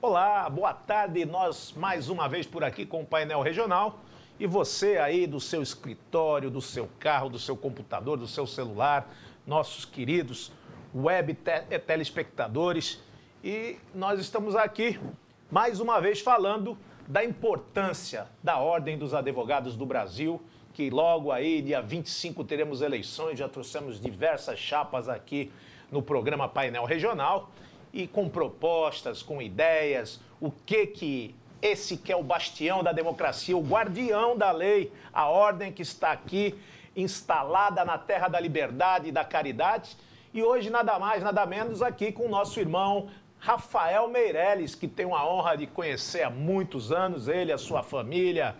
Olá, boa tarde. Nós mais uma vez por aqui com o painel regional. E você aí do seu escritório, do seu carro, do seu computador, do seu celular, nossos queridos telespectadores. E nós estamos aqui mais uma vez falando da importância da Ordem dos Advogados do Brasil, que logo aí, dia 25, teremos eleições. Já trouxemos diversas chapas aqui no programa Painel Regional. E com propostas, com ideias, o que esse que é o bastião da democracia, o guardião da lei, a ordem que está aqui instalada na terra da liberdade e da caridade. E hoje nada mais, nada menos aqui com o nosso irmão Rafael Meirelles, que tem a honra de conhecer há muitos anos, ele, a sua família,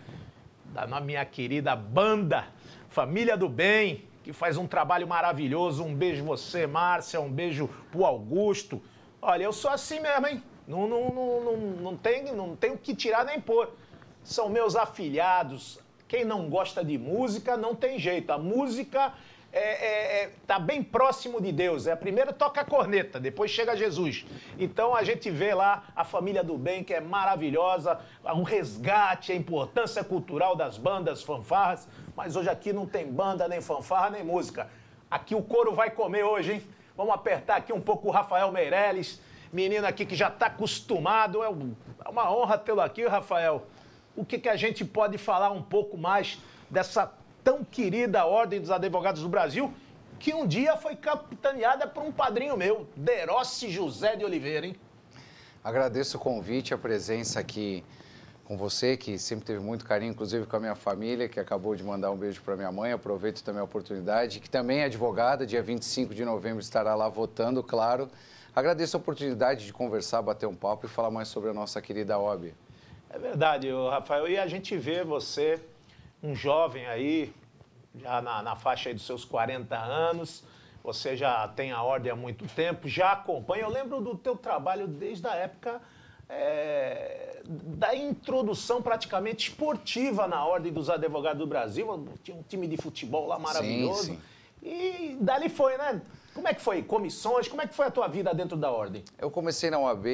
da minha querida banda, Família do Bem, que faz um trabalho maravilhoso. Um beijo você, Márcia, um beijo pro Augusto. Olha, eu sou assim mesmo, hein? Não tenho que tirar nem pôr. São meus afilhados. Quem não gosta de música, não tem jeito. A música tá bem próximo de Deus. Primeiro toca a corneta, depois chega Jesus. Então a gente vê lá a Família do Bem, que é maravilhosa, um resgate, a importância cultural das bandas, fanfarras. Mas hoje aqui não tem banda, nem fanfarra, nem música. Aqui o couro vai comer hoje, hein? Vamos apertar aqui um pouco o Rafael Meirelles, menino aqui que já está acostumado. É uma honra tê-lo aqui, Rafael. O que a gente pode falar um pouco mais dessa tão querida Ordem dos Advogados do Brasil, que um dia foi capitaneada por um padrinho meu, Derossi José de Oliveira, hein? Agradeço o convite, a presença aqui com você, que sempre teve muito carinho, inclusive com a minha família, que acabou de mandar um beijo para minha mãe. Aproveito também a oportunidade, que também é advogada, dia 25 de novembro estará lá votando, claro. Agradeço a oportunidade de conversar, bater um papo e falar mais sobre a nossa querida OAB. É verdade, Rafael, e a gente vê você, um jovem aí, já na faixa aí dos seus 40 anos, você já tem a Ordem há muito tempo, já acompanha. Eu lembro do teu trabalho desde a época da introdução praticamente esportiva na Ordem dos Advogados do Brasil. Tinha um time de futebol lá maravilhoso. Sim, sim. E dali foi, né? Como é que foi? Comissões? Como é que foi a tua vida dentro da Ordem? Eu comecei na OAB,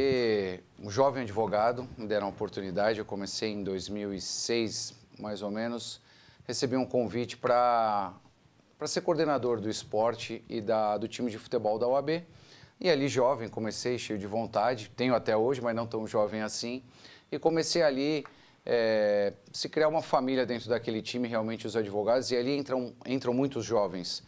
um jovem advogado, me deram a oportunidade. Eu comecei em 2006, mais ou menos. Recebi um convite para ser coordenador do esporte e do time de futebol da OAB. E ali, jovem, comecei cheio de vontade, tenho até hoje, mas não tão jovem assim. E comecei ali se criar uma família dentro daquele time, realmente os advogados, e ali entram muitos jovens.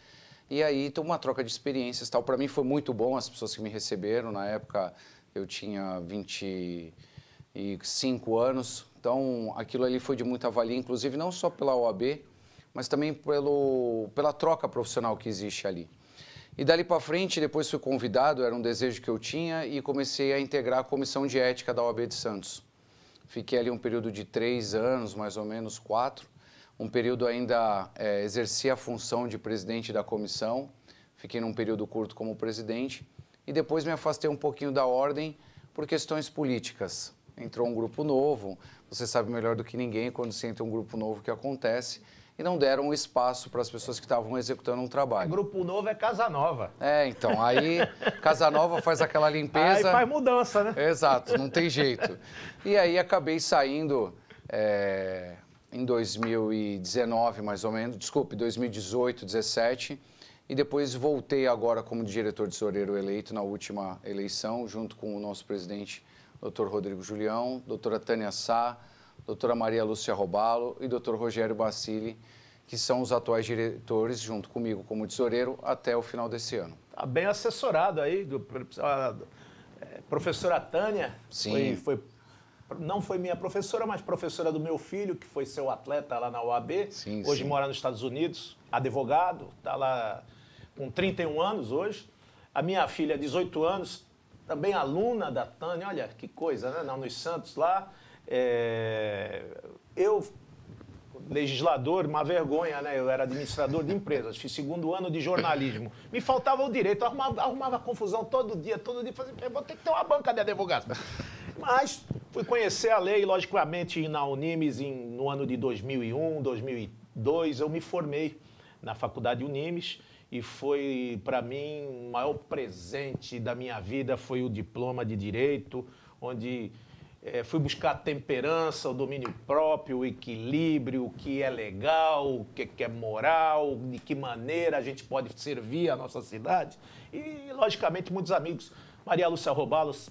E aí, tem uma troca de experiências, tal. Para mim foi muito bom, as pessoas que me receberam. Na época, eu tinha 25 anos, então aquilo ali foi de muita valia, inclusive não só pela OAB, mas também pela troca profissional que existe ali. E dali para frente, depois fui convidado, era um desejo que eu tinha, e comecei a integrar a comissão de ética da OAB de Santos. Fiquei ali um período de 3 anos, mais ou menos 4. Um período ainda exerci a função de presidente da comissão. Fiquei num período curto como presidente. E depois me afastei um pouquinho da Ordem por questões políticas. Entrou um grupo novo, você sabe melhor do que ninguém quando você entra um grupo novo o que acontece. E não deram espaço para as pessoas que estavam executando um trabalho. Grupo novo é Casa Nova. Então, aí Casa Nova faz aquela limpeza. Aí faz mudança, né? Exato, não tem jeito. E aí acabei saindo em 2019, mais ou menos, 2018, 2017, e depois voltei agora como diretor tesoureiro eleito na última eleição, junto com o nosso presidente, Dr. Rodrigo Julião, doutora Tânia Sá, doutora Maria Lúcia Robalo e doutor Rogério Bacilli, que são os atuais diretores, junto comigo como tesoureiro, até o final desse ano. Está bem assessorado aí, professora Tânia. Sim. Não foi minha professora, mas professora do meu filho, que foi seu atleta lá na UAB. Sim, hoje sim. mora nos Estados Unidos, advogado, está lá com 31 anos hoje. A minha filha, 18 anos, também aluna da Tânia. Olha que coisa, né? Nos Santos lá. Eu, legislador, uma vergonha, né? Eu era administrador de empresas, fiz 2º ano de jornalismo. Me faltava o direito, eu arrumava confusão todo dia, fazia, eu vou ter que ter uma banca de advogados. Mas fui conhecer a lei, logicamente, na Unimes no ano de 2001, 2002, eu me formei na Faculdade Unimes e foi, para mim, o maior presente da minha vida foi o diploma de Direito, onde fui buscar a temperança, o domínio próprio, o equilíbrio, o que é legal, o que é moral, de que maneira a gente pode servir a nossa cidade. E, logicamente, muitos amigos. Maria Lúcia Robalos,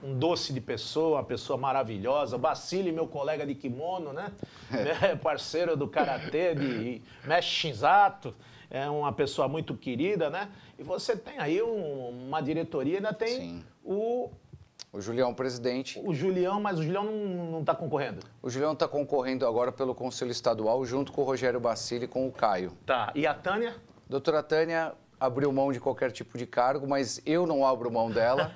um doce de pessoa, uma pessoa maravilhosa. Basile, meu colega de kimono, né? Parceiro do karatê, de mestre Shinzato. É uma pessoa muito querida, né? E você tem aí uma diretoria, ainda tem Sim. O Julião, presidente. O Julião, mas o Julião não está concorrendo. O Julião está concorrendo agora pelo Conselho Estadual, junto com o Rogério Bacilli e com o Caio. Tá. E a Tânia? Doutora Tânia abriu mão de qualquer tipo de cargo, mas eu não abro mão dela.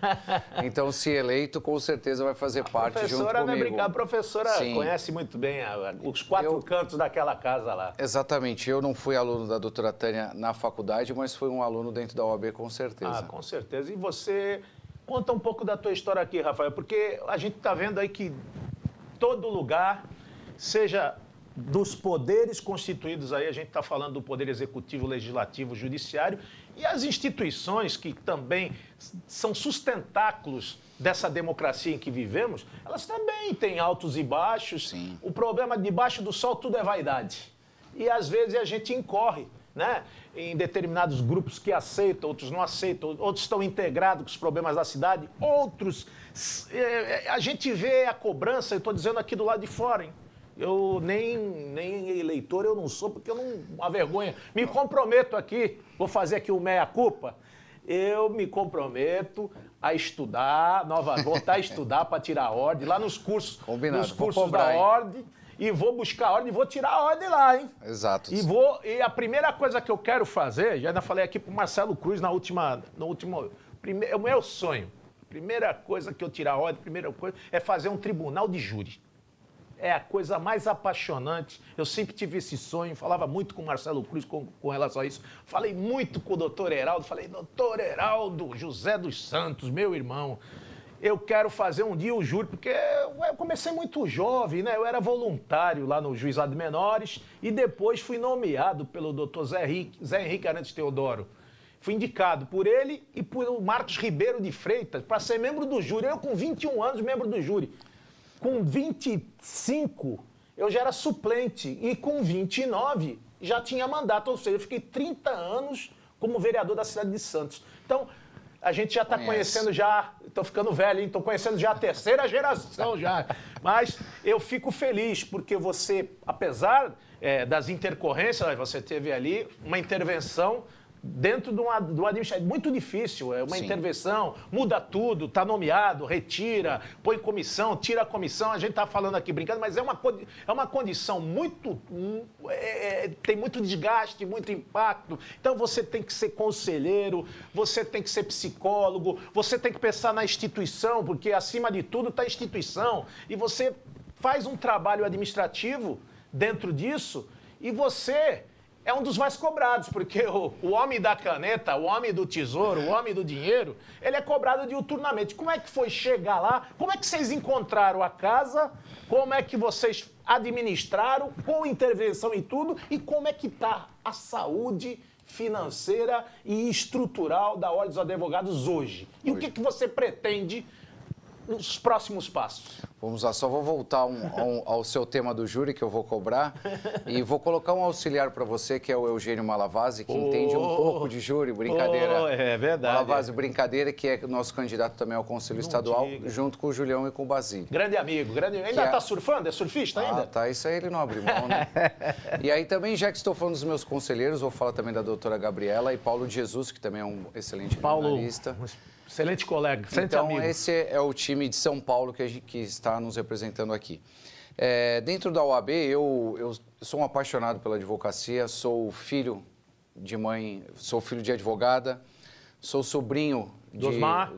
Então, se eleito, com certeza vai fazer parte junto comigo. Não é brincar, a professora Sim. conhece muito bem os quatro cantos daquela casa lá. Exatamente. Eu não fui aluno da doutora Tânia na faculdade, mas fui um aluno dentro da OAB, com certeza. Ah, com certeza. E você... Conta um pouco da tua história aqui, Rafael, porque a gente está vendo aí que todo lugar, seja dos poderes constituídos aí, a gente está falando do poder executivo, legislativo, judiciário, e as instituições que também são sustentáculos dessa democracia em que vivemos, elas também têm altos e baixos. Sim. O problema debaixo do sol tudo é vaidade. E às vezes a gente incorre, né, em determinados grupos que aceitam, outros não aceitam, outros estão integrados com os problemas da cidade, outros... A gente vê a cobrança, eu estou dizendo aqui do lado de fora, hein? Eu nem eleitor eu não sou, porque eu não... Uma vergonha. Me comprometo aqui, vou fazer aqui o meia-culpa, eu me comprometo a estudar, voltar a estudar para tirar a ordem, lá nos cursos, Combinado. nos cursos da ordem, e vou buscar a ordem e vou tirar a ordem lá, hein? Exato. E a primeira coisa que eu quero fazer, já ainda falei aqui pro Marcelo Cruz no último, é o meu sonho. Primeira coisa que eu tirar a ordem, primeira coisa é fazer um tribunal de júri. É a coisa mais apaixonante. Eu sempre tive esse sonho, falava muito com o Marcelo Cruz com relação a isso. Falei muito com o doutor Heraldo, falei, doutor Heraldo, José dos Santos, meu irmão, eu quero fazer um dia o júri, porque eu comecei muito jovem, né? Eu era voluntário lá no Juizado de Menores e depois fui nomeado pelo doutor Zé Henrique Arantes Teodoro. Fui indicado por ele e por Marcos Ribeiro de Freitas para ser membro do júri. Eu com 21 anos, membro do júri. Com 25, eu já era suplente e com 29 já tinha mandato, ou seja, eu fiquei 30 anos como vereador da cidade de Santos. Então, a gente já está conhecendo já, estou ficando velho, hein? Estou conhecendo já a terceira geração já. Mas eu fico feliz porque você, apesar das intercorrências, você teve ali uma intervenção dentro do administrativo. Muito difícil, é uma intervenção, muda tudo, está nomeado, retira, põe comissão, tira a comissão. A gente está falando aqui brincando, mas é uma condição muito... tem muito desgaste, muito impacto. Então você tem que ser conselheiro, você tem que ser psicólogo, você tem que pensar na instituição, porque acima de tudo está a instituição. E você faz um trabalho administrativo dentro disso e você... é um dos mais cobrados, porque o homem da caneta, o homem do tesouro, o homem do dinheiro, ele é cobrado diuturnamente. Como é que foi chegar lá? Como é que vocês encontraram a casa? Como é que vocês administraram com intervenção e tudo? E como é que está a saúde financeira e estrutural da Ordem dos Advogados hoje? E o que você pretende nos próximos passos? Vamos lá, só vou voltar ao seu tema do júri, que eu vou cobrar, e vou colocar um auxiliar para você, que é o Eugênio Malavasi, que entende um pouco de júri, brincadeira. É verdade. Malavasi, brincadeira, que é nosso candidato também ao Conselho Estadual, junto com o Julião e com o Basílio. Grande amigo, grande amigo. Ainda está surfando? É surfista ainda? Ah, tá, isso aí ele não abre mão, né? E aí também, já que estou falando dos meus conselheiros, vou falar também da doutora Gabriela e Paulo de Jesus, que também é um excelente criminalista. Excelente colega, excelente amigo. Então, esse é o time de São Paulo que está nos representando aqui. Dentro da OAB, eu sou um apaixonado pela advocacia, sou filho de mãe, sou filho de advogada, sou sobrinho de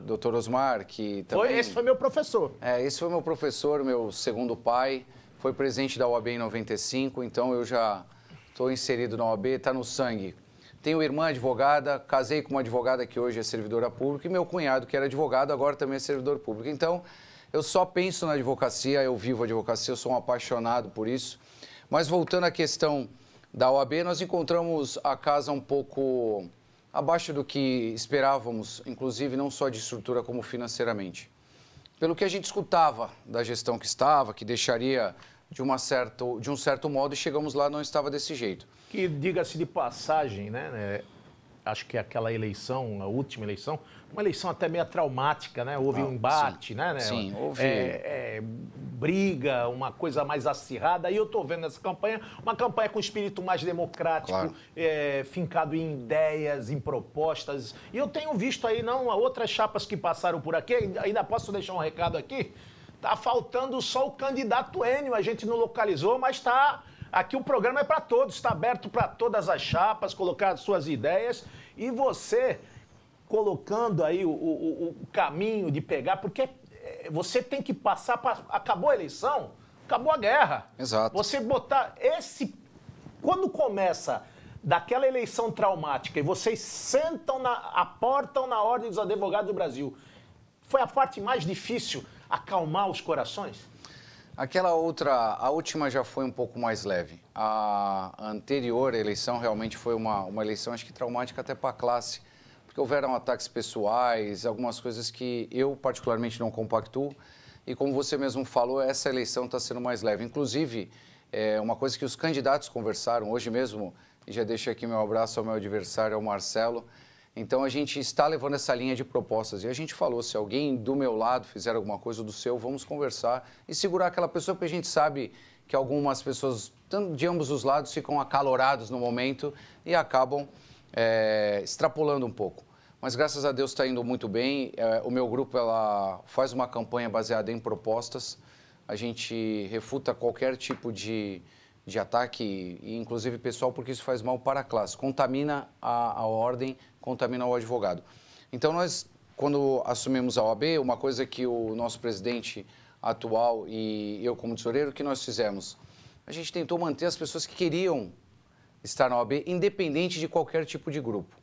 Dr. Osmar, que também... Esse foi meu professor. Esse foi meu professor, meu segundo pai, foi presidente da OAB em 95, então eu já estou inserido na OAB, está no sangue. Tenho irmã advogada, casei com uma advogada que hoje é servidora pública e meu cunhado, que era advogado, agora também é servidor público. Então, eu só penso na advocacia, eu vivo a advocacia, eu sou um apaixonado por isso. Mas voltando à questão da OAB, nós encontramos a casa um pouco abaixo do que esperávamos, inclusive não só de estrutura como financeiramente. Pelo que a gente escutava da gestão que estava, que deixaria de um certo modo, e chegamos lá, não estava desse jeito. Que, diga-se de passagem, né? Acho que aquela eleição, a última eleição, uma eleição até meio traumática, né? Houve um embate, sim, né? Sim, houve... briga, uma coisa mais acirrada. E eu estou vendo nessa campanha, uma campanha com espírito mais democrático, Claro. fincado em ideias, em propostas. E eu tenho visto aí, outras chapas que passaram por aqui, ainda posso deixar um recado aqui? Tá faltando só o candidato Enio, a gente não localizou, mas está... Aqui o programa é para todos, está aberto para todas as chapas, colocar as suas ideias e você colocando aí o caminho de pegar, porque você tem que passar para... Acabou a eleição, acabou a guerra. Exato. Você botar esse... Quando começa daquela eleição traumática e vocês aportam na Ordem dos Advogados do Brasil, foi a parte mais difícil acalmar os corações? A última já foi um pouco mais leve. A anterior eleição realmente foi uma eleição, acho que traumática até para a classe, porque houveram ataques pessoais, algumas coisas que eu particularmente não compactuo, e como você mesmo falou, essa eleição está sendo mais leve. Inclusive, uma coisa que os candidatos conversaram hoje mesmo, e já deixo aqui meu abraço ao meu adversário, ao Marcelo. Então, a gente está levando essa linha de propostas. E a gente falou, se alguém do meu lado fizer alguma coisa do seu, vamos conversar e segurar aquela pessoa, porque a gente sabe que algumas pessoas, de ambos os lados, ficam acalorados no momento e acabam extrapolando um pouco. Mas, graças a Deus, está indo muito bem. O meu grupo ela faz uma campanha baseada em propostas. A gente refuta qualquer tipo de ataque, inclusive pessoal, porque isso faz mal para a classe. Contamina a ordem, contamina o advogado. Então, nós, quando assumimos a OAB, uma coisa que o nosso presidente atual e eu como tesoureiro, que nós fizemos? A gente tentou manter as pessoas que queriam estar na OAB, independente de qualquer tipo de grupo.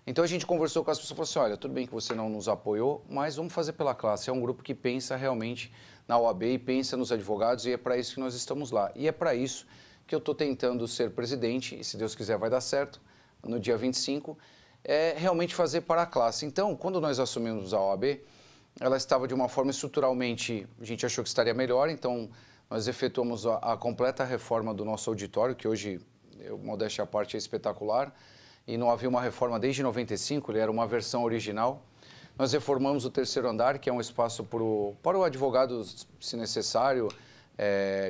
Então, a gente conversou com as pessoas e falou assim, olha, tudo bem que você não nos apoiou, mas vamos fazer pela classe. É um grupo que pensa realmente na OAB e pensa nos advogados, e é para isso que nós estamos lá. E é para isso que eu estou tentando ser presidente, e se Deus quiser vai dar certo, no dia 25, realmente fazer para a classe. Então, quando nós assumimos a OAB, ela estava de uma forma estruturalmente, a gente achou que estaria melhor, então nós efetuamos a completa reforma do nosso auditório, que hoje, modéstia à parte, é espetacular, e não havia uma reforma desde 95, ele era uma versão original. Nós reformamos o terceiro andar, que é um espaço para o advogado, se necessário,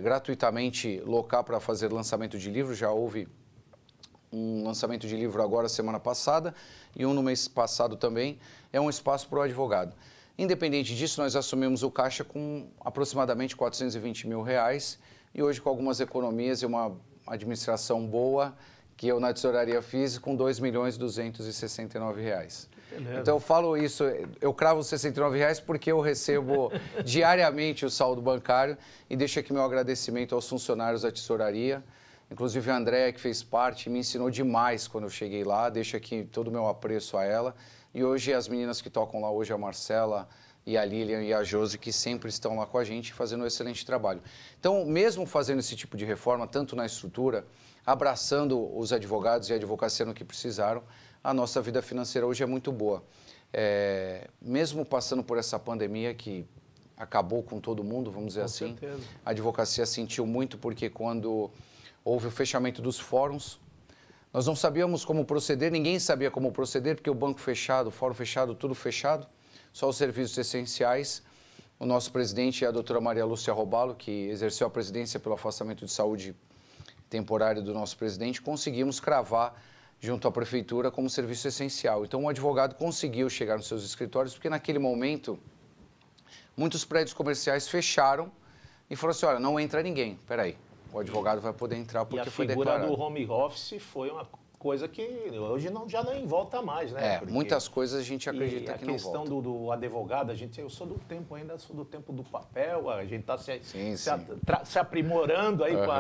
gratuitamente locar para fazer lançamento de livro. Já houve um lançamento de livro agora, semana passada, e um no mês passado também. É um espaço para o advogado. Independente disso, nós assumimos o caixa com aproximadamente R$420 mil, e hoje com algumas economias e uma administração boa, que eu na tesouraria fiz, com R$2.269. Então eu falo isso, eu cravo os R$69 porque eu recebo diariamente o saldo bancário, e deixo aqui meu agradecimento aos funcionários da tesouraria, inclusive a Andréa, que fez parte, me ensinou demais quando eu cheguei lá, deixo aqui todo o meu apreço a ela, e hoje as meninas que tocam lá hoje, a Marcela e a Lilian e a Josi, que sempre estão lá com a gente fazendo um excelente trabalho. Então, mesmo fazendo esse tipo de reforma, tanto na estrutura, abraçando os advogados e a advocacia no que precisaram, a nossa vida financeira hoje é muito boa. Mesmo passando por essa pandemia que acabou com todo mundo, vamos dizer assim, certeza. A advocacia sentiu muito, porque quando houve o fechamento dos fóruns, nós não sabíamos como proceder, ninguém sabia como proceder, porque o banco fechado, o fórum fechado, tudo fechado, só os serviços essenciais. O nosso presidente é a doutora Maria Lúcia Robalo, que exerceu a presidência pelo afastamento de saúde temporário do nosso presidente, conseguimos cravar junto à prefeitura como serviço essencial. Então, o advogado conseguiu chegar nos seus escritórios, porque naquele momento, muitos prédios comerciais fecharam e falaram assim, olha, não entra ninguém, peraí, o advogado vai poder entrar porque foi declarado. E a figura do home office foi uma coisa que hoje já nem volta mais, né? Porque muitas coisas a gente acredita que não volta. A questão do advogado, eu sou do tempo do papel, a gente está se aprimorando aí com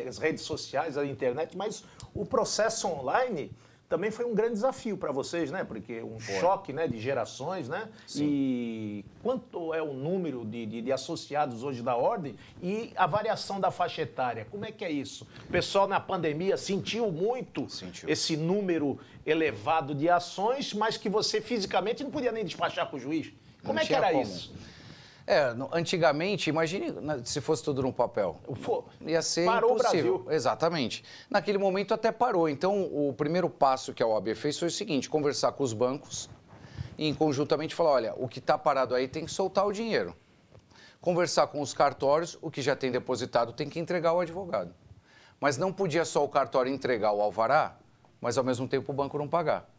as redes sociais, a internet, mas o processo online também foi um grande desafio para vocês, né? Porque choque, né, de gerações, né? Sim. E quanto é o número de associados hoje da Ordem e a variação da faixa etária? Como é que é isso? O pessoal na pandemia sentiu muito esse número elevado de ações, mas que você fisicamente não podia nem despachar com o juiz. Como é que era isso? Antigamente, imagine se fosse tudo no papel. Ia ser parou impossível. O Brasil. Exatamente. Naquele momento até parou. Então, o primeiro passo que a OAB fez foi o seguinte, conversar com os bancos e conjuntamente falar, olha, o que está parado aí tem que soltar o dinheiro. Conversar com os cartórios, o que já tem depositado tem que entregar ao advogado. Mas não podia só o cartório entregar o alvará, mas ao mesmo tempo o banco não pagar.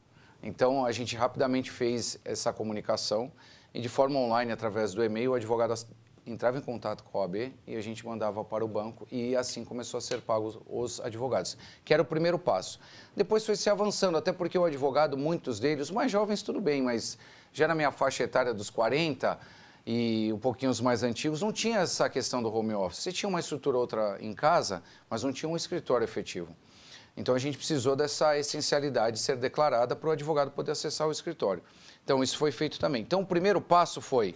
Então, a gente rapidamente fez essa comunicação e de forma online, através do e-mail, o advogado entrava em contato com a OAB e a gente mandava para o banco e assim começou a ser pagos os advogados, que era o primeiro passo. Depois foi se avançando, até porque o advogado, muitos deles, os mais jovens tudo bem, mas já na minha faixa etária dos 40 e um pouquinho os mais antigos, não tinha essa questão do home office. Você tinha uma estrutura outra em casa, mas não tinha um escritório efetivo. Então, a gente precisou dessa essencialidade ser declarada para o advogado poder acessar o escritório. Então, isso foi feito também. Então, o primeiro passo foi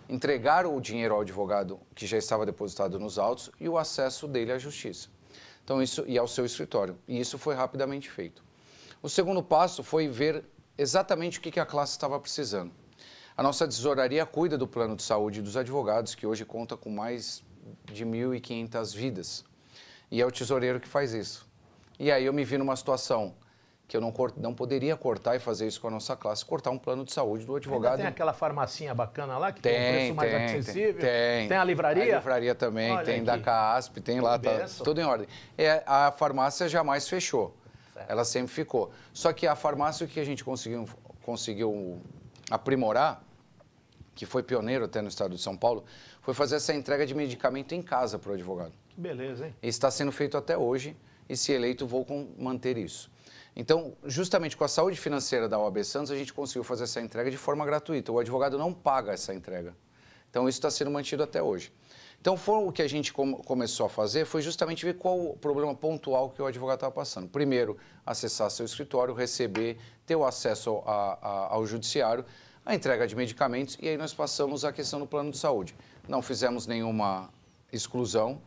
entregar o dinheiro ao advogado que já estava depositado nos autos e o acesso dele à justiça. Então, isso e ao seu escritório. E isso foi rapidamente feito. O segundo passo foi ver exatamente o que a classe estava precisando. A nossa tesouraria cuida do plano de saúde dos advogados, que hoje conta com mais de 1.500 vidas. E é o tesoureiro que faz isso. E aí eu me vi numa situação que eu não poderia cortar e fazer isso com a nossa classe, cortar um plano de saúde do advogado. Ainda tem aquela farmacinha bacana lá, que tem um preço mais acessível? Tem a livraria? A livraria também, Olha tem aqui. da CASP, tem lá, tá tudo em ordem. A farmácia jamais fechou, certo. Ela sempre ficou. Só que a farmácia, o que a gente conseguiu aprimorar, que foi pioneiro até no estado de São Paulo, foi fazer essa entrega de medicamento em casa para o advogado. Que beleza, hein? E está sendo feito até hoje. E se eleito, vou manter isso. Então, justamente com a saúde financeira da OAB Santos, a gente conseguiu fazer essa entrega de forma gratuita. O advogado não paga essa entrega. Então, isso está sendo mantido até hoje. Então, o que a gente começou a fazer foi justamente ver qual o problema pontual que o advogado estava passando. Primeiro, acessar seu escritório, receber, ter o acesso ao judiciário, a entrega de medicamentos, e aí nós passamos a questão do plano de saúde. Não fizemos nenhuma exclusão,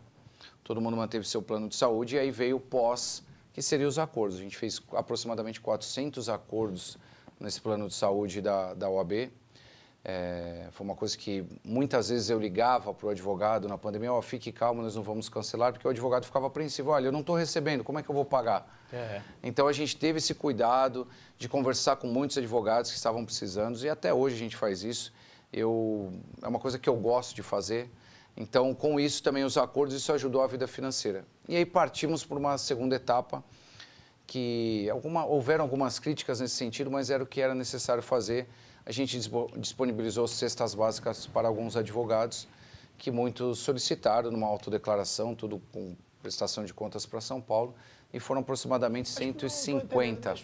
todo mundo manteve seu plano de saúde, e aí veio o pós, que seriam os acordos. A gente fez aproximadamente 400 acordos nesse plano de saúde da OAB. Foi uma coisa que muitas vezes eu ligava para o advogado na pandemia, fique calmo, nós não vamos cancelar, porque o advogado ficava apreensivo, olha, eu não estou recebendo, como é que eu vou pagar? Então, a gente teve esse cuidado de conversar com muitos advogados que estavam precisando, e até hoje a gente faz isso. É uma coisa que eu gosto de fazer. Então, com isso também os acordos, isso ajudou a vida financeira. E aí partimos para uma segunda etapa, que houveram algumas críticas nesse sentido, mas era o que era necessário fazer. A gente disponibilizou cestas básicas para alguns advogados, que muitos solicitaram numa autodeclaração, tudo com prestação de contas para São Paulo, e foram aproximadamente 150.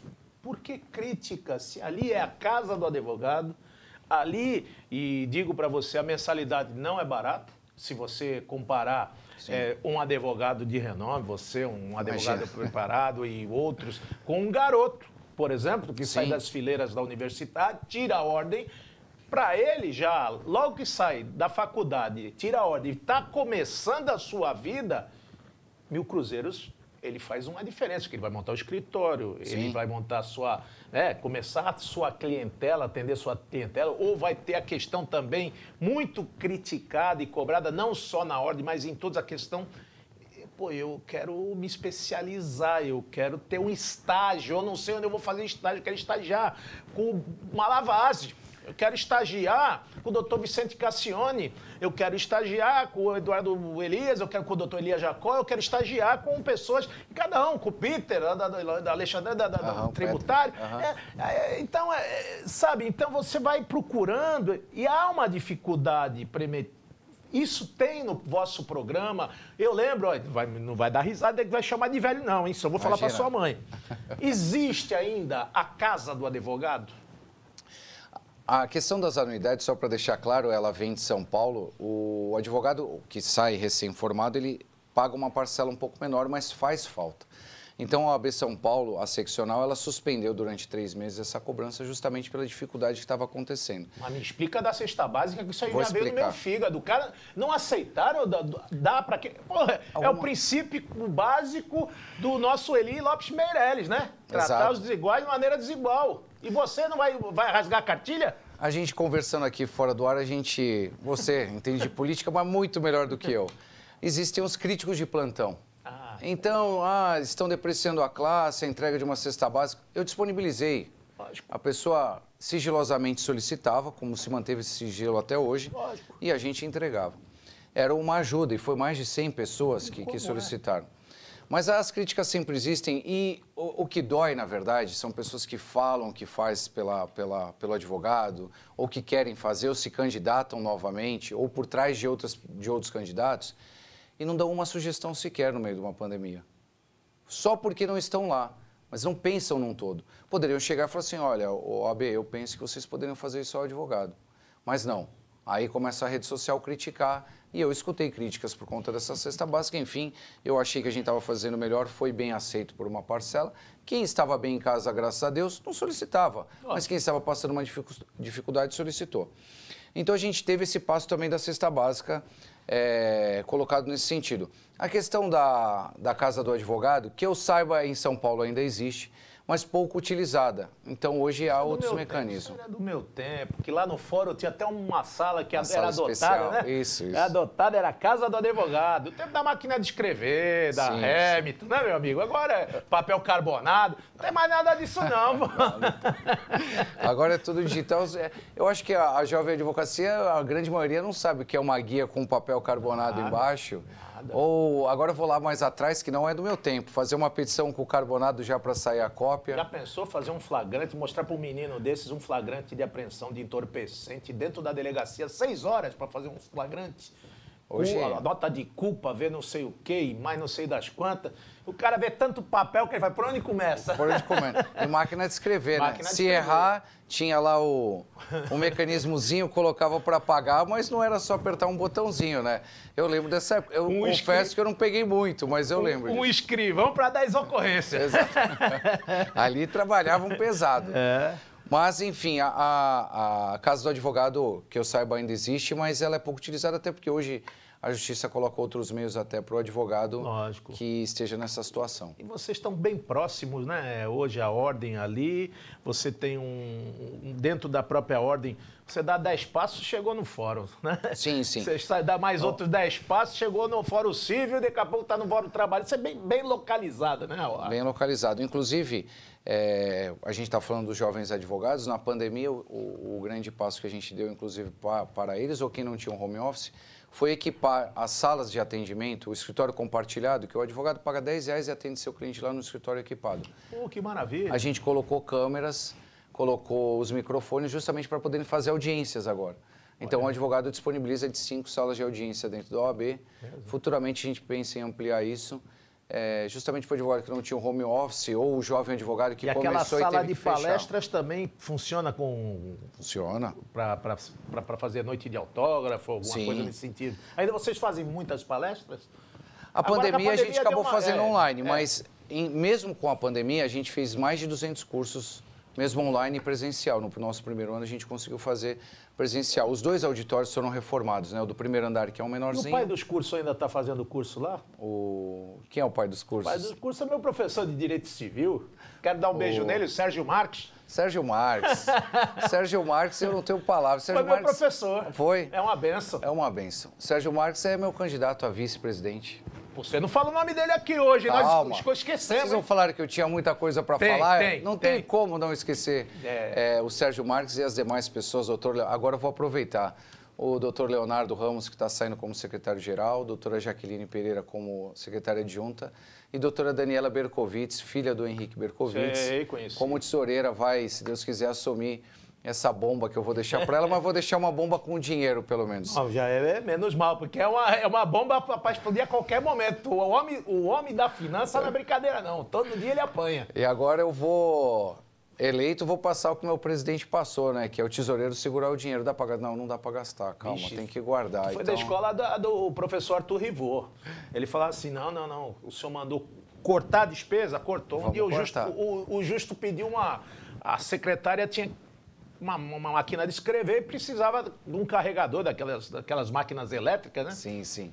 Por que crítica? Se ali é a casa do advogado, ali, e digo para você, a mensalidade não é barata. Se você comparar um advogado de renome, você, um advogado preparado e outros, com um garoto, por exemplo, que sai das fileiras da universidade, tira a ordem, para ele já, logo que sai da faculdade, tira a ordem e está começando a sua vida, 1.000 cruzeiros, ele faz uma diferença, porque ele vai montar o escritório, ele vai montar começar a sua clientela, atender sua clientela, ou vai ter a questão também muito criticada e cobrada, não só na ordem, mas em toda a questão, eu quero me especializar, eu quero ter um estágio, eu não sei onde eu vou fazer estágio, eu quero estagiar com uma lavagem. Eu quero estagiar com o doutor Vicente Cassione, eu quero estagiar com o Eduardo Elias, eu quero com o doutor Elias Jacó, eu quero estagiar com pessoas, cada um, com o Peter, da Alexandre, do tributário. Então, sabe, então você vai procurando e há uma dificuldade Isso tem no vosso programa. Eu lembro, não vai dar risada, vai chamar de velho não, hein? Só vou falar para sua mãe. Existe ainda a Casa do Advogado? A questão das anuidades, só para deixar claro, ela vem de São Paulo. O advogado que sai recém-formado, ele paga uma parcela um pouco menor, mas faz falta. Então, a OAB São Paulo, a seccional, ela suspendeu durante 3 meses essa cobrança justamente pela dificuldade que estava acontecendo. Mas me explica da cesta básica, que isso aí já veio no meu fígado. O cara não aceitaram, dá para quê? Porra, é o princípio básico do nosso Eli Lopes Meirelles, né? Tratar os desiguais de maneira desigual. E você não vai rasgar a cartilha? A gente conversando aqui fora do ar, você entende de política, mas muito melhor do que eu. Existem os críticos de plantão. Então, estão depreciando a classe, a entrega de uma cesta básica. Eu disponibilizei. Lógico. A pessoa sigilosamente solicitava, como se manteve esse sigilo até hoje, lógico, e a gente entregava. Era uma ajuda, e foi mais de 100 pessoas que solicitaram. Mas as críticas sempre existem, e o que dói, na verdade, são pessoas que falam que faz pelo advogado, ou que querem fazer, ou se candidatam novamente, ou por trás de outros candidatos, e não dão uma sugestão sequer no meio de uma pandemia. Só porque não estão lá, mas não pensam num todo. Poderiam chegar e falar assim, olha, OAB, eu penso que vocês poderiam fazer isso ao advogado. Mas não. Aí começa a rede social criticar, e eu escutei críticas por conta dessa cesta básica. Enfim, eu achei que a gente estava fazendo melhor, foi bem aceito por uma parcela. Quem estava bem em casa, graças a Deus, não solicitava. Mas quem estava passando uma dificuldade solicitou. Então a gente teve esse passo também da cesta básica colocado nesse sentido. A questão da Casa do Advogado, que eu saiba, em São Paulo ainda existe, mas pouco utilizada. Então, hoje há outros mecanismos. Isso era do meu tempo, que lá no fórum tinha até uma sala que era adotada, especial, né? Isso. Era adotada, era a Casa do Advogado. O tempo da máquina de escrever, da Hamilton, né, meu amigo? Agora é papel carbonado. Não tem mais nada disso, não. Agora é tudo digital. Eu acho que a jovem advocacia, a grande maioria não sabe o que é uma guia com papel carbonado embaixo. Ou agora eu vou lá mais atrás, que não é do meu tempo, fazer uma petição com o carbonado já para sair a cópia. Já pensou fazer um flagrante, mostrar para um menino desses um flagrante de apreensão de entorpecente dentro da delegacia, 6 horas para fazer um flagrante? Hoje a nota de culpa, ver não sei o quê, e mais não sei das quantas. O cara vê tanto papel que ele vai, por onde começa? Por onde começa? E máquina de escrever, né? Se errar, tinha lá o mecanismozinho, colocava para apagar, mas não era só apertar um botãozinho, né? Eu lembro dessa época. Eu confesso que eu não peguei muito, mas eu lembro. Um escrivão para 10 ocorrências. Exato. Ali trabalhavam pesado. Mas, enfim, a Casa do Advogado, que eu saiba, ainda existe, mas ela é pouco utilizada, até porque hoje a Justiça coloca outros meios até para o advogado que esteja nessa situação. E vocês estão bem próximos, né? Hoje a ordem ali, você tem dentro da própria ordem, você dá 10 passos, chegou no fórum, né? Sim. Você dá mais outros 10 passos, chegou no fórum civil, daqui a pouco está no fórum trabalho. Isso é bem localizado, né? Bem localizado. Inclusive, a gente está falando dos jovens advogados, na pandemia o grande passo que a gente deu, inclusive, para eles, ou quem não tinha um home office, foi equipar as salas de atendimento, o escritório compartilhado, que o advogado paga R$10 e atende seu cliente lá no escritório equipado. Que maravilha! A gente colocou câmeras, colocou os microfones justamente para poderem fazer audiências agora. Então, o advogado disponibiliza de 5 salas de audiência dentro da OAB. Futuramente, a gente pensa em ampliar isso. Justamente para o advogado que não tinha um home office ou o jovem advogado que começou e teve que fechar. E aquela sala de palestras também funciona com... Funciona. Para fazer noite de autógrafo, alguma coisa nesse sentido. Ainda vocês fazem muitas palestras? A pandemia a gente acabou fazendo online, mas mesmo com a pandemia a gente fez mais de 200 cursos, mesmo online e presencial. No nosso primeiro ano a gente conseguiu fazer presencial. Os 2 auditórios foram reformados, né? O do primeiro andar, que é um menorzinho. E o pai dos cursos ainda está fazendo curso lá? Quem é o pai dos cursos? O pai dos cursos é meu professor de Direito Civil. Quero dar um beijo nele, o Sérgio Marques. Sérgio Marques. Sérgio Marques, eu não tenho palavras. Foi meu professor. Foi? É uma benção. É uma benção. Sérgio Marques é meu candidato a vice-presidente. Você não fala o nome dele aqui hoje, Calma. Nós esquecemos. Vocês não falaram que eu tinha muita coisa para falar? Não tem como não esquecer o Sérgio Marques e as demais pessoas, doutor. Agora eu vou aproveitar. O doutor Leonardo Ramos, que está saindo como secretário-geral, doutora Jaqueline Pereira como secretária adjunta e doutora Daniela Bercovitz, filha do Henrique Bercovitz, como tesoureira, vai, se Deus quiser, assumir essa bomba que eu vou deixar para ela, mas vou deixar uma bomba com dinheiro, pelo menos. Não, já é menos mal, porque é uma bomba para explodir a qualquer momento. O homem da finança não é brincadeira, não. Todo dia ele apanha. E agora eu vou... Eleito, vou passar o que o meu presidente passou, né? Que é o tesoureiro segurar o dinheiro. Dá pra gastar? Não dá pra gastar. Calma, tem que guardar. Foi da escola do professor Arthur Rivot. Ele falava assim, não. O senhor mandou cortar a despesa? Cortou. Um dia o justo pediu a secretária tinha uma máquina de escrever e precisava de um carregador daquelas máquinas elétricas, né? Sim.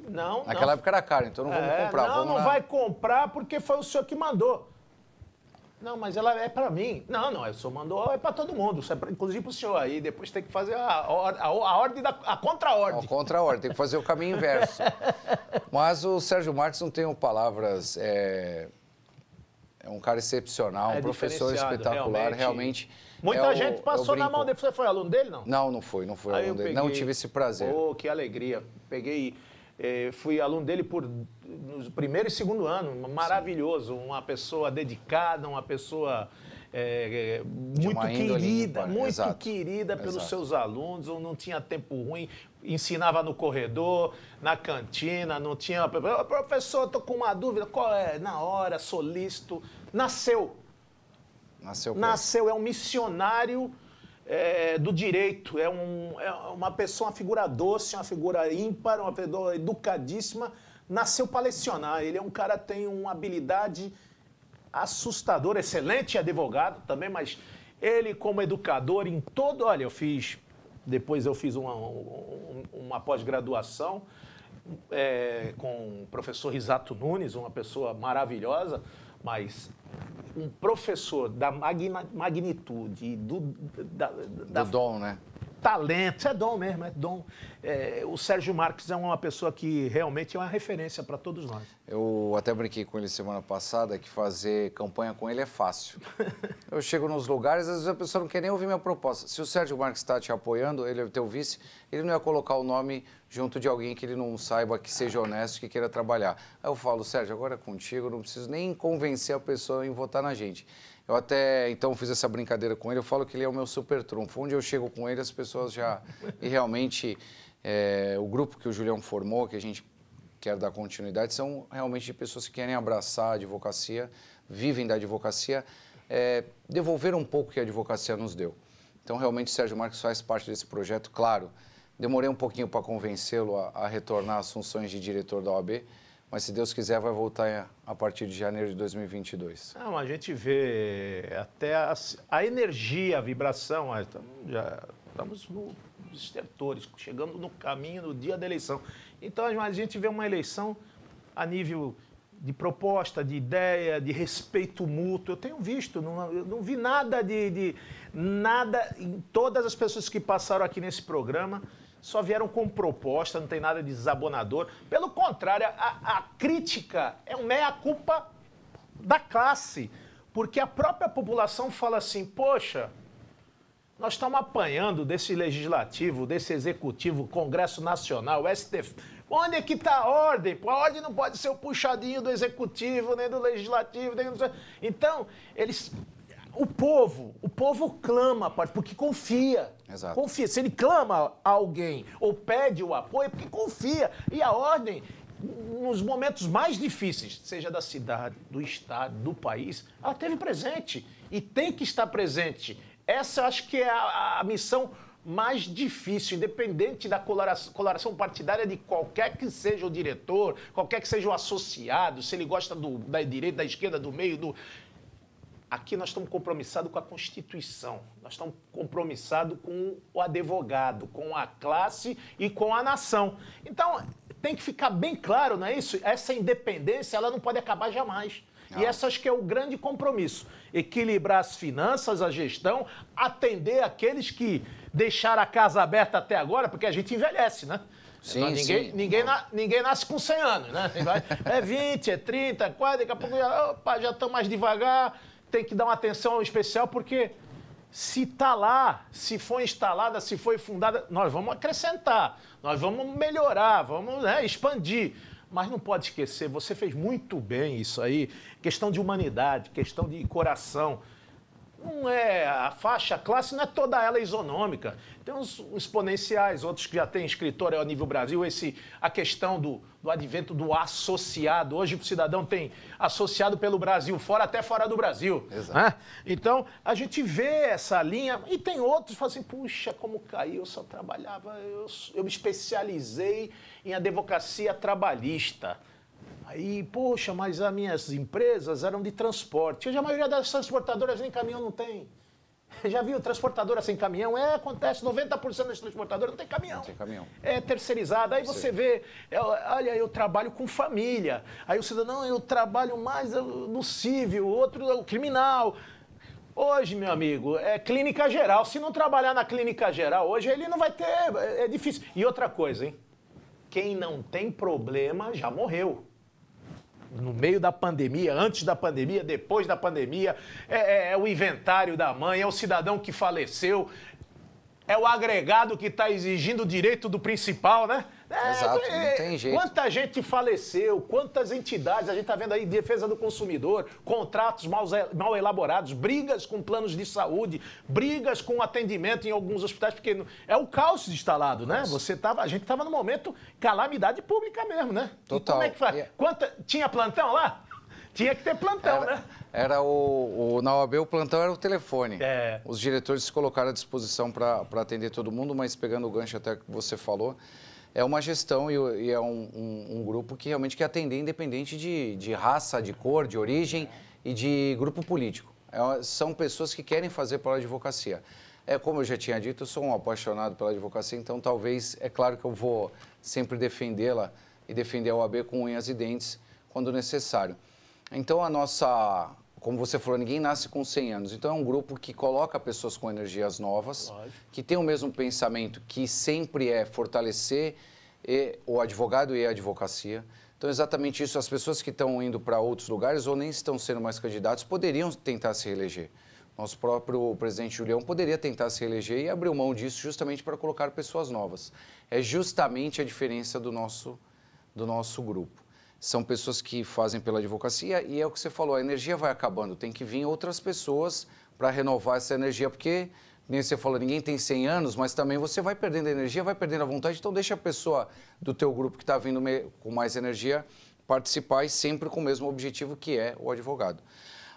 Não. Naquela época era caro, então não vamos comprar. Não vai comprar porque foi o senhor que mandou. Não, mas ela é para mim. Não, o senhor mandou, é para todo mundo, inclusive para o senhor. Aí depois tem que fazer a ordem, a contra-ordem. A contra-ordem, tem que fazer o caminho inverso. Mas o Sérgio Marques não tem palavras... É um cara excepcional, um professor espetacular, realmente. Muita gente passou na mão dele. Você foi aluno dele, não? Não fui aluno dele. Não tive esse prazer. Oh, que alegria. Fui aluno dele no primeiro e segundo ano, maravilhoso. Sim. Uma pessoa dedicada, uma pessoa muito querida pelos seus alunos, não tinha tempo ruim, ensinava no corredor, na cantina, não tinha... Professor, estou com uma dúvida, qual é? Na hora, solícito. Nasceu, é um missionário do direito, é uma pessoa, uma figura doce, uma figura ímpar, uma figura educadíssima, nasceu para lecionar. Ele é um cara que tem uma habilidade assustadora, excelente advogado também, mas ele como educador em todo... Olha, depois eu fiz uma pós-graduação com o professor Risato Nunes, uma pessoa maravilhosa, mas um professor da magnitude, do dom, né? Talento, isso é dom mesmo, é dom. O Sérgio Marques é uma pessoa que realmente é uma referência para todos nós. Eu até brinquei com ele semana passada que fazer campanha com ele é fácil. Eu chego nos lugares, às vezes a pessoa não quer nem ouvir minha proposta. Se o Sérgio Marques está te apoiando, ele é o teu vice, ele não ia colocar o nome junto de alguém que ele não saiba, que seja honesto, que queira trabalhar. Aí eu falo, Sérgio, agora é contigo, eu não preciso nem convencer a pessoa em votar na gente. Eu até, então, fiz essa brincadeira com ele, eu falo que ele é o meu super trunfo. Onde eu chego com ele, as pessoas já... E realmente, o grupo que o Julião formou, que a gente quer dar continuidade, são realmente pessoas que querem abraçar a advocacia, vivem da advocacia, devolver um pouco que a advocacia nos deu. Então, realmente, o Sérgio Marques faz parte desse projeto. Claro, demorei um pouquinho para convencê-lo a retornar às funções de diretor da OAB, mas, se Deus quiser, vai voltar a partir de janeiro de 2022. Não, a gente vê até a energia, a vibração. Já estamos nos estertores, chegando no caminho do dia da eleição. Então, a gente vê uma eleição a nível de proposta, de ideia, de respeito mútuo. Eu tenho visto, eu não vi nada nada em todas as pessoas que passaram aqui nesse programa. Só vieram com proposta, não tem nada de desabonador. Pelo contrário, a crítica é um meia-culpa da classe, porque a própria população fala assim, poxa, nós estamos apanhando desse legislativo, desse executivo, Congresso Nacional, STF. Onde é que está a ordem? A ordem não pode ser o puxadinho do executivo, nem do legislativo. Então, o povo clama, porque confia. Exato. Confia. Se ele clama a alguém ou pede o apoio, é porque confia. E a ordem, nos momentos mais difíceis, seja da cidade, do estado, do país, ela esteve presente e tem que estar presente. Essa eu acho que é a missão mais difícil, independente da coloração partidária de qualquer que seja o diretor, qualquer que seja o associado, se ele gosta da direita, da esquerda, do meio, Aqui nós estamos compromissados com a Constituição, nós estamos compromissados com o advogado, com a classe e com a nação. Então, tem que ficar bem claro, não é isso? Essa independência, ela não pode acabar jamais. Não. E essa acho que é o grande compromisso. Equilibrar as finanças, a gestão, atender aqueles que deixaram a casa aberta até agora, porque a gente envelhece, né? Sim, ninguém nasce com 100 anos, né? É 20, é 30, 40, daqui a pouco já estão mais devagar. Tem que dar uma atenção especial, porque se está lá, se foi instalada, se foi fundada, nós vamos acrescentar, nós vamos melhorar, vamos expandir. Mas não pode esquecer, você fez muito bem isso aí, questão de humanidade, questão de coração. Não é a faixa, a classe não é toda ela isonômica. Tem uns exponenciais, outros que já têm escritório a nível Brasil, a questão do advento do associado. Hoje o cidadão tem associado pelo Brasil fora, até fora do Brasil. Exato. Né? Então, a gente vê essa linha, e tem outros que falam assim, puxa, como caiu, eu só trabalhava, eu me especializei em advocacia trabalhista. Aí, poxa, mas as minhas empresas eram de transporte. Hoje a maioria das transportadoras nem caminhão não tem. Já viu, transportadora sem caminhão? Acontece, 90% das transportadoras não tem caminhão. Não tem caminhão. É terceirizada. Aí você vê, olha, eu trabalho com família. Aí o cidadão, eu trabalho mais no civil, outro é o criminal. Hoje, meu amigo, é clínica geral. Se não trabalhar na clínica geral, hoje ele não vai ter, é difícil. E outra coisa, hein? Quem não tem problema já morreu. No meio da pandemia, antes da pandemia, depois da pandemia, é o inventário da mãe, é o cidadão que faleceu, é o agregado que está exigindo o direito do principal, né? Exato, não tem jeito. Quanta gente faleceu, quantas entidades, a gente está vendo aí, defesa do consumidor, contratos mal elaborados, brigas com planos de saúde, brigas com atendimento em alguns hospitais, porque é o caos instalado, né? A gente estava no momento calamidade pública mesmo, né? Total. E como é que faz? Tinha plantão lá? Tinha que ter plantão, né? Na OAB o plantão era o telefone. É. Os diretores se colocaram à disposição para atender todo mundo, mas pegando o gancho até que você falou, é uma gestão e é um grupo que realmente quer atender independente de raça, de cor, de origem e de grupo político. São pessoas que querem fazer pela advocacia. Como eu já tinha dito, eu sou um apaixonado pela advocacia, então talvez, é claro que eu vou sempre defendê-la e defender a OAB com unhas e dentes quando necessário. Então como você falou, ninguém nasce com 100 anos. Então, é um grupo que coloca pessoas com energias novas, lógico, que tem o mesmo pensamento, que sempre é fortalecer o advogado e a advocacia. Então, exatamente isso, as pessoas que estão indo para outros lugares ou nem estão sendo mais candidatos poderiam tentar se reeleger. Nosso próprio presidente Julião poderia tentar se reeleger e abriu mão disso justamente para colocar pessoas novas. É justamente a diferença do nosso grupo. São pessoas que fazem pela advocacia e é o que você falou, a energia vai acabando, tem que vir outras pessoas para renovar essa energia, porque, nem você falou, ninguém tem 100 anos, mas também você vai perdendo energia, vai perdendo a vontade, então deixa a pessoa do teu grupo que está vindo com mais energia participar e sempre com o mesmo objetivo que é o advogado.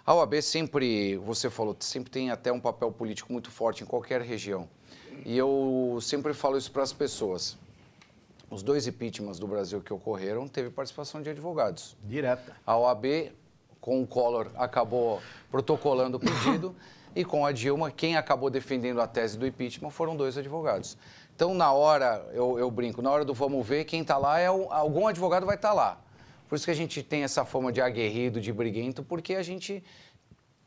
A OAB sempre, você falou, sempre tem até um papel político muito forte em qualquer região e eu sempre falo isso para as pessoas. Os 2 impeachments do Brasil que ocorreram teve participação de advogados. Direta. A OAB, com o Collor, acabou protocolando o pedido e com a Dilma, quem acabou defendendo a tese do impeachment foram 2 advogados. Então, na hora, eu brinco, na hora do vamos ver, quem está lá, algum advogado vai estar lá. Por isso que a gente tem essa fama de aguerrido, de briguento, porque a gente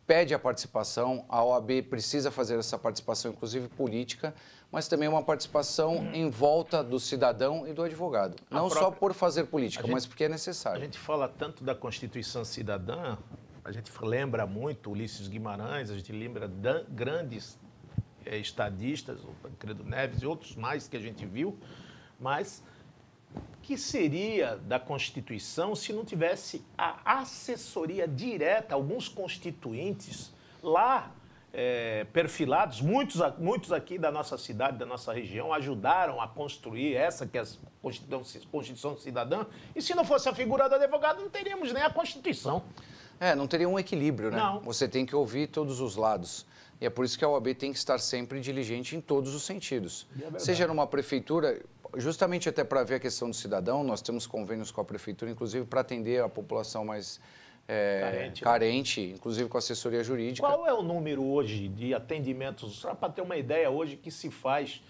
pede a participação, a OAB precisa fazer essa participação, inclusive política, mas também uma participação em volta do cidadão e do advogado. Não só por fazer política, mas porque é necessário. A gente fala tanto da Constituição Cidadã, a gente lembra muito Ulisses Guimarães, a gente lembra grandes estadistas, o Tancredo Neves e outros mais que a gente viu, mas o que seria da Constituição se não tivesse a assessoria direta, alguns constituintes lá perfilados, muitos aqui da nossa cidade, da nossa região, ajudaram a construir essa que é a Constituição Cidadã, e se não fosse a figura do advogado, não teríamos nem a Constituição. Não teria um equilíbrio, né? Não. Você tem que ouvir todos os lados. E é por isso que a OAB tem que estar sempre diligente em todos os sentidos. Seja numa prefeitura, justamente até para ver a questão do cidadão, nós temos convênios com a prefeitura, inclusive para atender a população mais carente, inclusive com assessoria jurídica. Qual é o número hoje de atendimentos, só para ter uma ideia hoje, que se faz?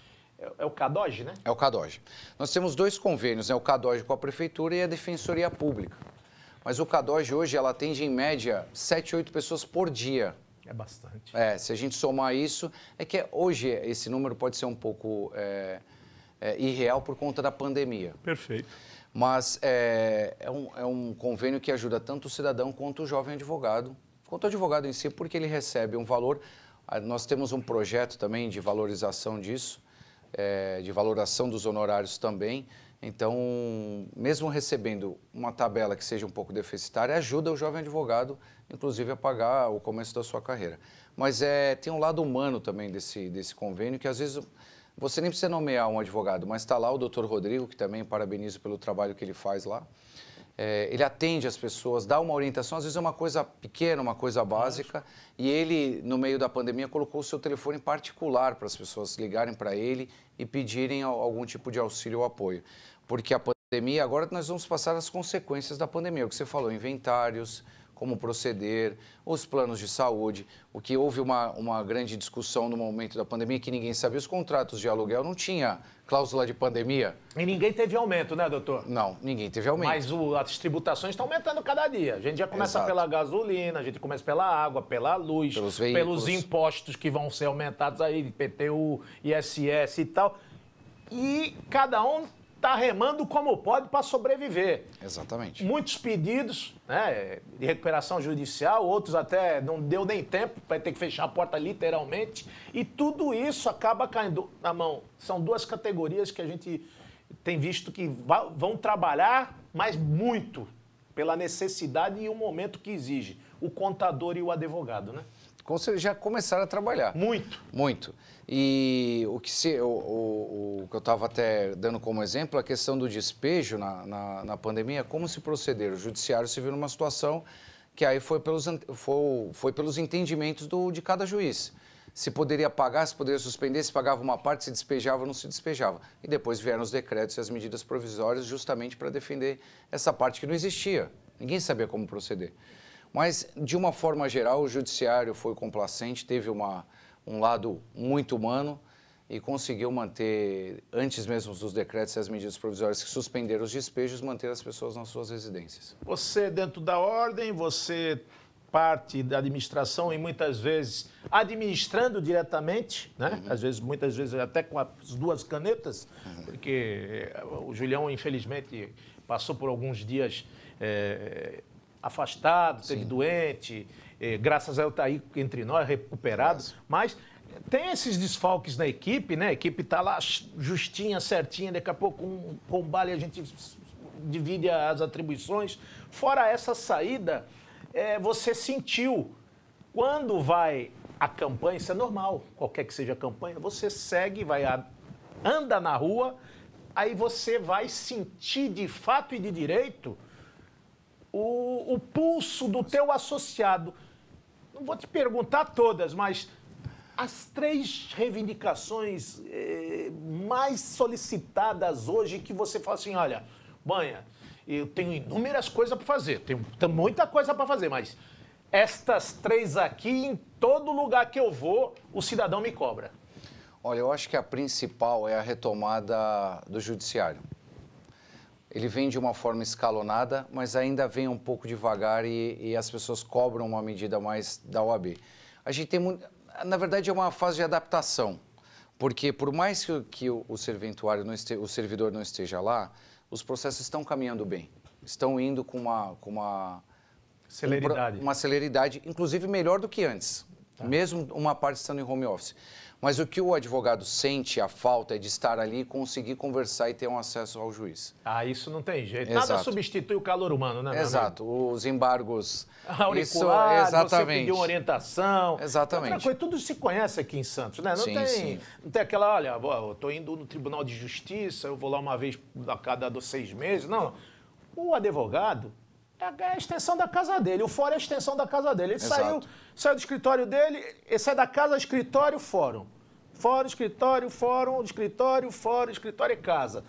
É o CADOG, né? É o CADOG. Nós temos 2 convênios, o CADOG com a prefeitura e a Defensoria Pública. Mas o CADOG hoje, ela atende em média 7, 8 pessoas por dia. É bastante. Se a gente somar isso, hoje esse número pode ser um pouco irreal por conta da pandemia. Perfeito. Mas é um convênio que ajuda tanto o cidadão quanto o jovem advogado, quanto o advogado em si, porque ele recebe um valor. Nós temos um projeto também de valorização disso, de valoração dos honorários também. Então, mesmo recebendo uma tabela que seja um pouco deficitária, ajuda o jovem advogado, inclusive, a pagar o começo da sua carreira. Mas tem um lado humano também desse convênio, que às vezes você nem precisa nomear um advogado, mas está lá o doutor Rodrigo, que também parabenizo pelo trabalho que ele faz lá. Ele atende as pessoas, dá uma orientação, às vezes é uma coisa pequena, uma coisa básica, e ele, no meio da pandemia, colocou o seu telefone particular para as pessoas ligarem para ele e pedirem algum tipo de auxílio ou apoio. Porque a pandemia, agora nós vamos passar as consequências da pandemia, o que você falou, inventários, como proceder, os planos de saúde. O que houve uma grande discussão no momento da pandemia, que ninguém sabia, os contratos de aluguel não tinha cláusula de pandemia. E ninguém teve aumento, né, doutor? Não, ninguém teve aumento. Mas as tributações estão aumentando cada dia. A gente já começa pela gasolina, a gente começa pela água, pela luz, pelos impostos que vão ser aumentados aí, IPTU, ISS e tal. E cada um está remando como pode para sobreviver. Exatamente. Muitos pedidos, né, de recuperação judicial, outros até não deu nem tempo, vai ter que fechar a porta literalmente. E tudo isso acaba caindo na mão. São duas categorias que a gente tem visto que vão trabalhar, mas muito, pela necessidade e o momento que exige. O contador e o advogado, né? Já começaram a trabalhar. Muito. Muito. E o que eu estava até dando como exemplo, a questão do despejo na pandemia, como se proceder? O judiciário se viu numa situação que aí foi pelos entendimentos de cada juiz. Se poderia pagar, se poderia suspender, se pagava uma parte, se despejava ou não se despejava. E depois vieram os decretos e as medidas provisórias justamente para defender essa parte que não existia. Ninguém sabia como proceder. Mas, de uma forma geral, o judiciário foi complacente, teve um lado muito humano e conseguiu manter, antes mesmo dos decretos e as medidas provisórias que suspenderam os despejos, manter as pessoas nas suas residências. Você, dentro da ordem, você parte da administração e muitas vezes administrando diretamente, né? Às vezes, muitas vezes até com as duas canetas, porque o Julião, infelizmente, passou por alguns dias afastado, esteve doente, graças a Deus está aí entre nós, recuperado, mas tem esses desfalques na equipe, né? A equipe está lá justinha, certinha, daqui a pouco com o Bale a gente divide as atribuições. Fora essa saída, você sentiu, quando vai a campanha, isso é normal, qualquer que seja a campanha, você segue, anda na rua, aí você vai sentir de fato e de direito o pulso do teu associado. Não vou te perguntar todas, mas as 3 reivindicações mais solicitadas hoje que você fala assim, olha, Banha, eu tenho inúmeras coisas para fazer, tenho muita coisa para fazer, mas estas 3 aqui, em todo lugar que eu vou, o cidadão me cobra. Olha, eu acho que a principal é a retomada do judiciário. Ele vem de uma forma escalonada, mas ainda vem um pouco devagar e as pessoas cobram uma medida mais da OAB. A gente tem, na verdade, é uma fase de adaptação, porque por mais que o serventuário o servidor não esteja lá, os processos estão caminhando bem, estão indo com uma celeridade. Uma celeridade, inclusive melhor do que antes, mesmo uma parte estando em home office. Mas o que o advogado sente, a falta, é de estar ali, conseguir conversar e ter um acesso ao juiz. Isso não tem jeito. Exato. Nada substitui o calor humano, né? Exato. Os embargos... Auricular, exatamente. Você pediu uma orientação. Exatamente. Outra coisa, tudo se conhece aqui em Santos, né? Não tem aquela, olha, eu estou indo no Tribunal de Justiça, eu vou lá uma vez a cada 6 meses. Não. O advogado é a extensão da casa dele. O fórum é a extensão da casa dele. Ele saiu do escritório dele, ele sai da casa, escritório, fórum. Fórum, escritório, fórum, escritório, fórum, escritório e casa.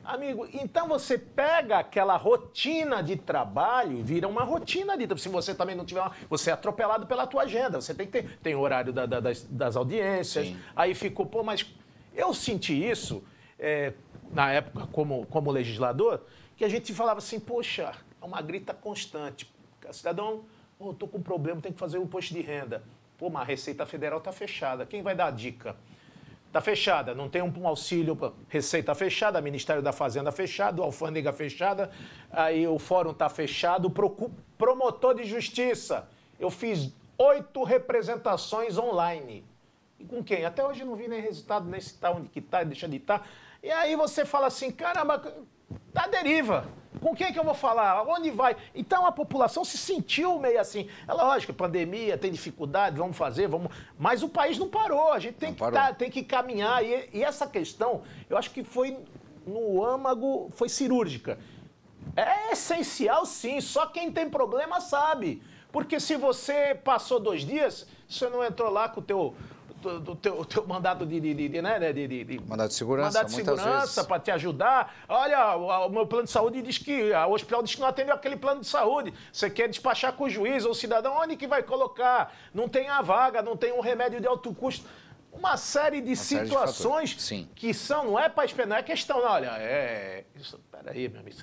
Amigo, então você pega aquela rotina de trabalho e vira uma rotina de... Se você também não tiver... Você é atropelado pela tua agenda. Você tem que ter... Tem o horário das audiências. Sim. Aí ficou... mas eu senti isso, na época, como legislador, que a gente falava assim, poxa, é uma grita constante. O cidadão, estou com um problema, tem que fazer um imposto de renda. Pô, mas a Receita Federal está fechada. Quem vai dar a dica? Está fechada, não tem um auxílio, Receita fechada, Ministério da Fazenda fechado, Alfândega fechada, aí o Fórum está fechado, promotor de justiça. Eu fiz 8 representações online. E com quem? Até hoje não vi nem resultado, nem se está onde que está, deixa de estar. E aí você fala assim, caramba, tá deriva. Com quem que eu vou falar? Onde vai? Então a população se sentiu meio assim. É lógico, pandemia, tem dificuldade, vamos fazer, vamos... Mas o país não parou, a gente tem que caminhar. E essa questão, eu acho que foi no âmago, foi cirúrgica. É essencial, sim, só quem tem problema sabe. Porque se você passou 2 dias, você não entrou lá com o do teu mandato Mandato de segurança, mandato de segurança para te ajudar. Olha, o meu plano de saúde diz que o hospital diz que não atendeu aquele plano de saúde. Você quer despachar com o juiz ou o cidadão, onde que vai colocar? Não tem a vaga, não tem um remédio de alto custo. Uma série de situações que são, não é para esperar, não é questão, não, olha, peraí, meu amigo,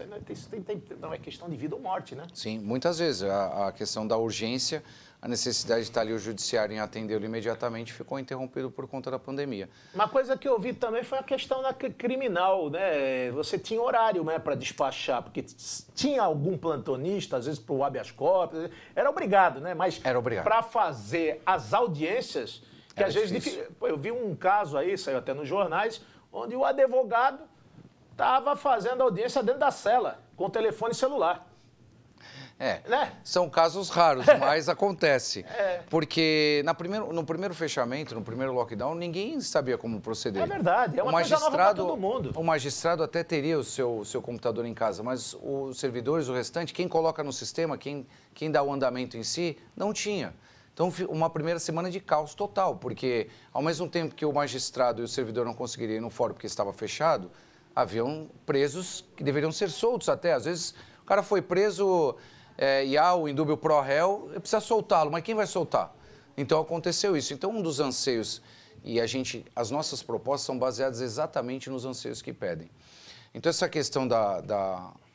não é questão de vida ou morte, né? Sim, muitas vezes a questão da urgência, a necessidade de estar ali o judiciário em atendê-lo imediatamente ficou interrompido por conta da pandemia. Uma coisa que eu vi também foi a questão da criminal, né? Você tinha horário, né, para despachar, porque tinha algum plantonista, às vezes para o habeas corpus, era obrigado, né? Mas para fazer as audiências, que às vezes eu vi um caso aí, saiu até nos jornais, onde o advogado estava fazendo audiência dentro da cela, com o telefone celular. Né? São casos raros, mas acontece. Porque no primeiro fechamento, no primeiro lockdown, ninguém sabia como proceder. É verdade, é uma coisa nova para todo mundo. O magistrado até teria o seu computador em casa, mas os servidores, o restante, quem coloca no sistema, quem dá o andamento em si, não tinha. Então, uma primeira semana de caos total, porque ao mesmo tempo que o magistrado e o servidor não conseguiriam ir no fórum porque estava fechado, haviam presos que deveriam ser soltos até. Às vezes, o cara foi preso o indúbio pro réu, precisa soltá-lo, mas quem vai soltar? Então, aconteceu isso. Então, um dos anseios, e as nossas propostas são baseadas exatamente nos anseios que pedem. Então, essa questão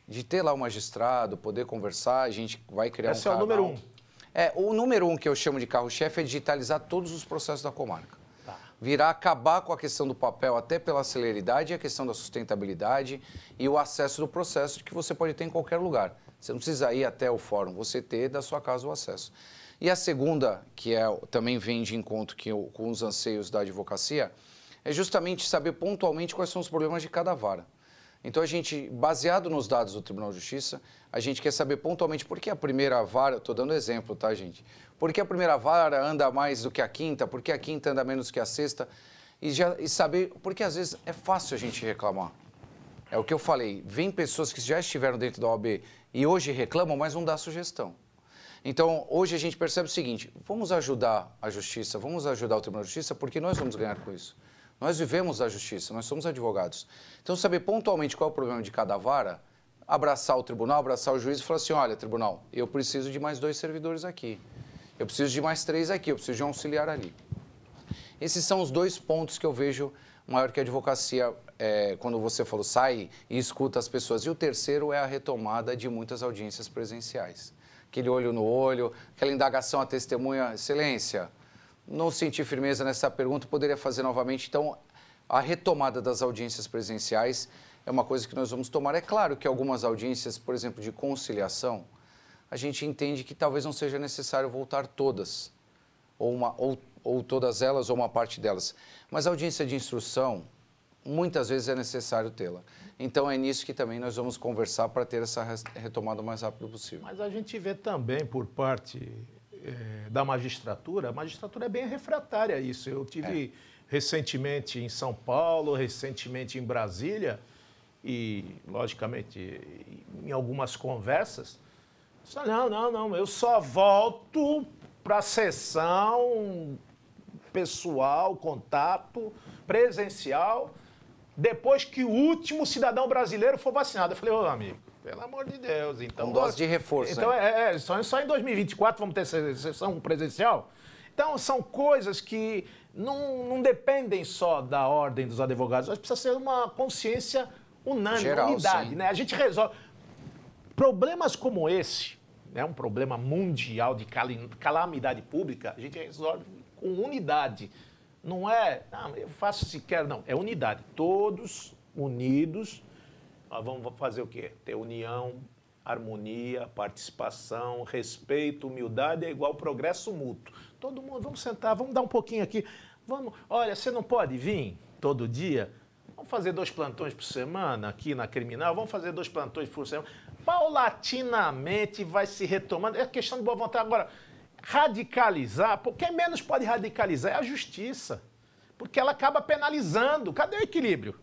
de ter lá o magistrado, poder conversar, a gente vai criar Esse é o número 1. O número 1 que eu chamo de carro-chefe é digitalizar todos os processos da comarca. Acabar com a questão do papel, até pela celeridade, e a questão da sustentabilidade e o acesso do processo que você pode ter em qualquer lugar. Você não precisa ir até o fórum, você ter da sua casa o acesso. E a segunda, que também vem de encontro com os anseios da advocacia, é justamente saber pontualmente quais são os problemas de cada vara. Então, a gente, baseado nos dados do Tribunal de Justiça, a gente quer saber pontualmente por que a primeira vara, estou dando exemplo, tá, gente? Por que a primeira vara anda mais do que a quinta, por que a quinta anda menos que a sexta, e saber, porque às vezes é fácil a gente reclamar. É o que eu falei, vem pessoas que já estiveram dentro da OAB e hoje reclamam, mas não dá sugestão. Então, hoje a gente percebe o seguinte, vamos ajudar a Justiça, vamos ajudar o Tribunal de Justiça, porque nós vamos ganhar com isso. Nós vivemos a justiça, nós somos advogados. Então, saber pontualmente qual é o problema de cada vara, abraçar o tribunal, abraçar o juiz e falar assim, olha, tribunal, eu preciso de mais 2 servidores aqui, eu preciso de mais 3 aqui, eu preciso de um auxiliar ali. Esses são os 2 pontos que eu vejo maior que a advocacia, quando você falou, sai e escuta as pessoas. E o terceiro é a retomada de muitas audiências presenciais. Aquele olho no olho, aquela indagação à testemunha, excelência, não senti firmeza nessa pergunta, poderia fazer novamente. Então, a retomada das audiências presenciais é uma coisa que nós vamos tomar. É claro que algumas audiências, por exemplo, de conciliação, a gente entende que talvez não seja necessário voltar todas, ou todas elas, ou uma parte delas. Mas a audiência de instrução, muitas vezes é necessário tê-la. Então, é nisso que também nós vamos conversar para ter essa retomada o mais rápido possível. Mas a gente vê também por parte da magistratura, a magistratura é bem refratária a isso. Eu tive recentemente em São Paulo, recentemente em Brasília e, logicamente, em algumas conversas, não, eu só volto para a sessão pessoal, contato, presencial, depois que o último cidadão brasileiro for vacinado. Eu falei, ô amigo, pelo amor de Deus. Então, dose de reforço. Então, só em 2024 vamos ter sessão presencial? Então, são coisas que não dependem só da ordem dos advogados, mas precisa ser uma consciência unânime, geral, unidade, sim. né? A gente resolve. Problemas como esse, né, um problema mundial de calamidade pública, a gente resolve com unidade. Não é, eu faço se quero, não. É unidade. Todos unidos. Nós vamos fazer o quê? Ter união, harmonia, participação, respeito, humildade é igual progresso mútuo. Todo mundo, vamos sentar, vamos dar um pouquinho aqui. Olha, você não pode vir todo dia? Vamos fazer 2 plantões por semana aqui na criminal? Vamos fazer 2 plantões por semana? Paulatinamente vai se retomando. É questão de boa vontade. Agora, radicalizar, quem menos pode radicalizar é a justiça. Porque ela acaba penalizando. Cadê o equilíbrio?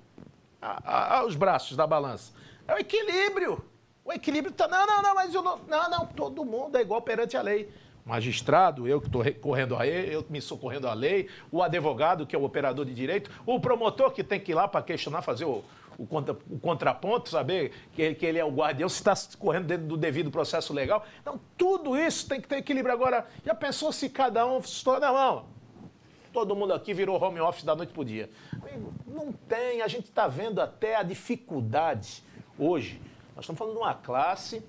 Os braços da balança. É o equilíbrio. O equilíbrio está... Não, mas eu não... Não, todo mundo é igual perante a lei. magistrado, eu que estou recorrendo a ele, eu me socorrendo à lei, o advogado, que é o operador de direito, o promotor que tem que ir lá para questionar, fazer o contraponto, saber que ele é o guardião, se está correndo dentro do devido processo legal. Então, tudo isso tem que ter equilíbrio. Agora, já pensou se cada um... Não, todo mundo aqui virou home office da noite para o dia. Amigo, não tem. A gente está vendo até a dificuldade hoje. Nós estamos falando de uma classe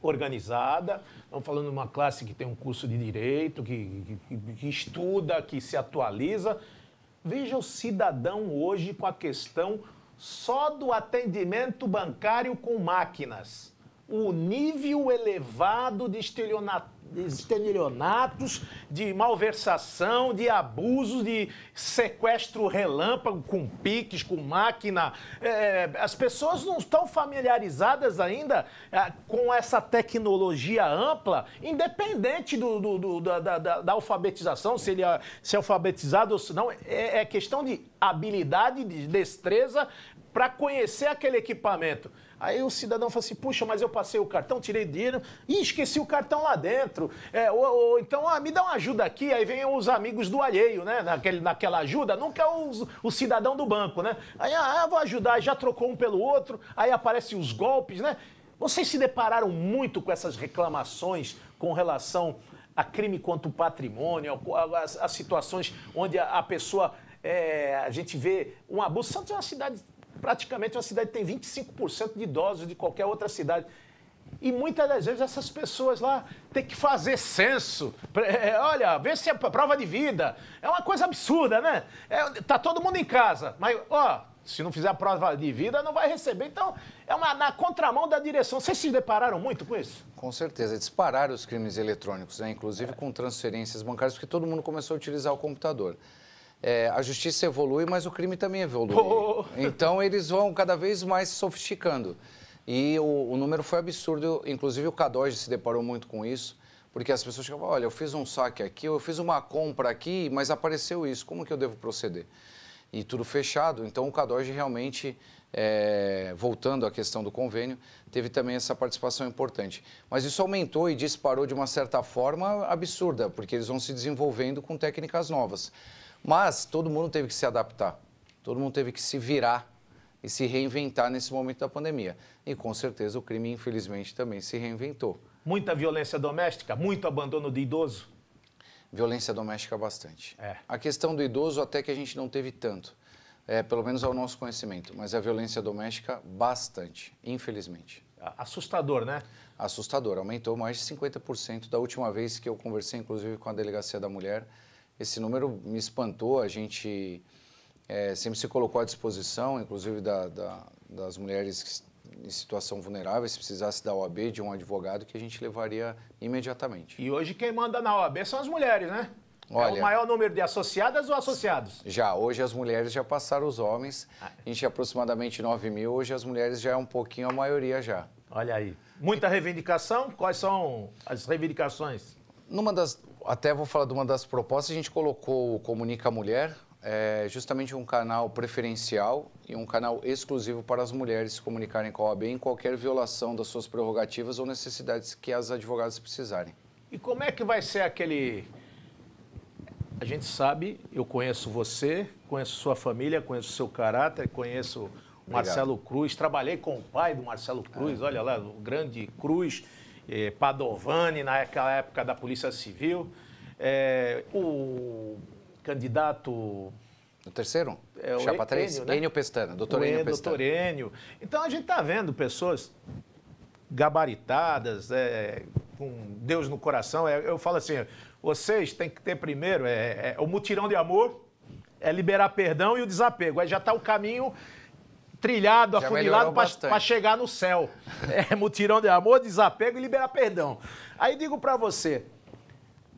organizada, estamos falando de uma classe que tem um curso de direito, que estuda, que se atualiza. Veja o cidadão hoje com a questão só do atendimento bancário com máquinas. O nível elevado de estelionatos, de malversação, de abusos, de sequestro relâmpago com piques, com máquina. As pessoas não estão familiarizadas ainda com essa tecnologia ampla, independente da alfabetização, se ele é alfabetizado ou se não. É questão de habilidade, de destreza para conhecer aquele equipamento. Aí o cidadão fala assim, puxa, mas eu passei o cartão, tirei dinheiro e esqueci o cartão lá dentro. Ou então, me dá uma ajuda aqui, aí vem os amigos do alheio, né? Naquela ajuda, nunca é o cidadão do banco, né? Aí, eu vou ajudar, já trocou um pelo outro, aí aparecem os golpes, né? Vocês se depararam muito com essas reclamações com relação a crime contra o patrimônio, a situações onde a pessoa, a gente vê um abuso. Santos é uma cidade... Praticamente uma cidade que tem 25% de idosos de qualquer outra cidade. E muitas das vezes essas pessoas lá têm que fazer censo. Olha, vê se é prova de vida. É uma coisa absurda, né? Tá todo mundo em casa, mas, se não fizer a prova de vida, não vai receber. Então, na contramão da direção. Vocês se depararam muito com isso? Com certeza. Dispararam os crimes eletrônicos, né? Inclusive com transferências bancárias, porque todo mundo começou a utilizar o computador. A justiça evolui, mas o crime também evolui. Então, eles vão cada vez mais sofisticando. E o número foi absurdo. Inclusive, o CADOG se deparou muito com isso, porque as pessoas chegam, olha, eu fiz um saque aqui, eu fiz uma compra aqui, mas apareceu isso, como que eu devo proceder? E tudo fechado. Então, o CADOG realmente, voltando à questão do convênio, teve também essa participação importante. Mas isso aumentou e disparou de uma certa forma absurda, porque eles vão se desenvolvendo com técnicas novas. Mas todo mundo teve que se adaptar, todo mundo teve que se virar e se reinventar nesse momento da pandemia. E com certeza o crime, infelizmente, também se reinventou. Muita violência doméstica, muito abandono de idoso? Violência doméstica bastante. A questão do idoso até que a gente não teve tanto, pelo menos ao nosso conhecimento, mas a violência doméstica bastante, infelizmente. Assustador, né? Assustador, aumentou mais de 50% da última vez que eu conversei, inclusive, com a Delegacia da Mulher. Esse número me espantou, a gente sempre se colocou à disposição, inclusive das mulheres em situação vulnerável, se precisasse da OAB, de um advogado, que a gente levaria imediatamente. E hoje quem manda na OAB são as mulheres, né? Olha, é o maior número de associadas ou associados? Hoje as mulheres já passaram os homens, a gente tinha aproximadamente 9 mil, hoje as mulheres já é um pouquinho a maioria já. Olha aí. Muita reivindicação? Quais são as reivindicações? Até vou falar de uma das propostas, a gente colocou o Comunica Mulher, justamente um canal preferencial e um canal exclusivo para as mulheres se comunicarem com a OAB em qualquer violação das suas prerrogativas ou necessidades que as advogadas precisarem. E como é que vai ser aquele... A gente sabe, eu conheço você, conheço sua família, conheço seu caráter, conheço o Marcelo Cruz, trabalhei com o pai do Marcelo Cruz, olha lá, o grande Cruz, Padovani, naquela época da Polícia Civil, o candidato... O terceiro? Chapa 3? Enio, né? Enio Pestana, doutor Enio Pestana. Doutor Enio. Então, a gente está vendo pessoas gabaritadas, com Deus no coração. Eu falo assim, vocês têm que ter primeiro o mutirão de amor, liberar perdão e o desapego. Aí já está o caminho trilhado, afunilado para chegar no céu. Mutirão de amor, desapego e liberar perdão. Aí digo para você,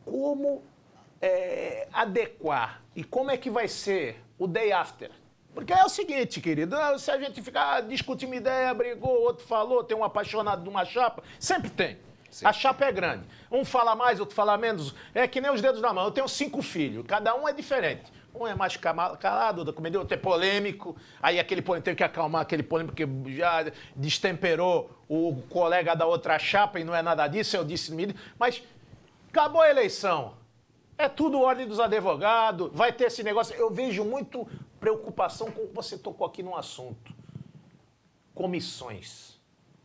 como adequar e como é que vai ser o day after? Porque é o seguinte, querido, se a gente ficar discutindo uma ideia, brigou, outro falou, tem um apaixonado de uma chapa, sempre tem. Sim. A chapa é grande. Um fala mais, outro fala menos. É que nem os dedos da mão. Eu tenho 5 filhos, cada um é diferente. Um é mais calado, outro é polêmico. Aí aquele polêmico tem que acalmar aquele polêmico que já destemperou o colega da outra chapa e não é nada disso, eu disse. Mas Acabou a eleição. É tudo ordem dos advogados, vai ter esse negócio. Eu vejo muito preocupação com... Você tocou aqui num assunto. Comissões.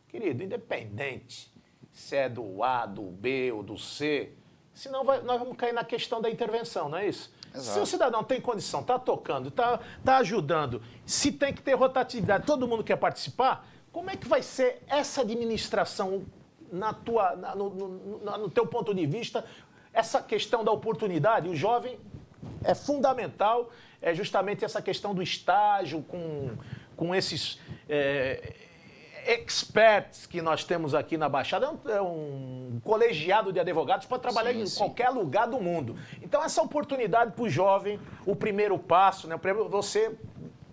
Querido, independente se é do A, do B ou do C, senão nós vamos cair na questão da intervenção, não é isso? Exato. Se o cidadão tem condição, está tocando, está ajudando, se tem que ter rotatividade, todo mundo quer participar, como é que vai ser essa administração no teu ponto de vista, essa questão da oportunidade? O jovem é fundamental, é justamente essa questão do estágio com esses experts que nós temos aqui na Baixada. É um colegiado de advogados para trabalhar em qualquer lugar do mundo. Então, essa oportunidade para o jovem, o primeiro passo, né, você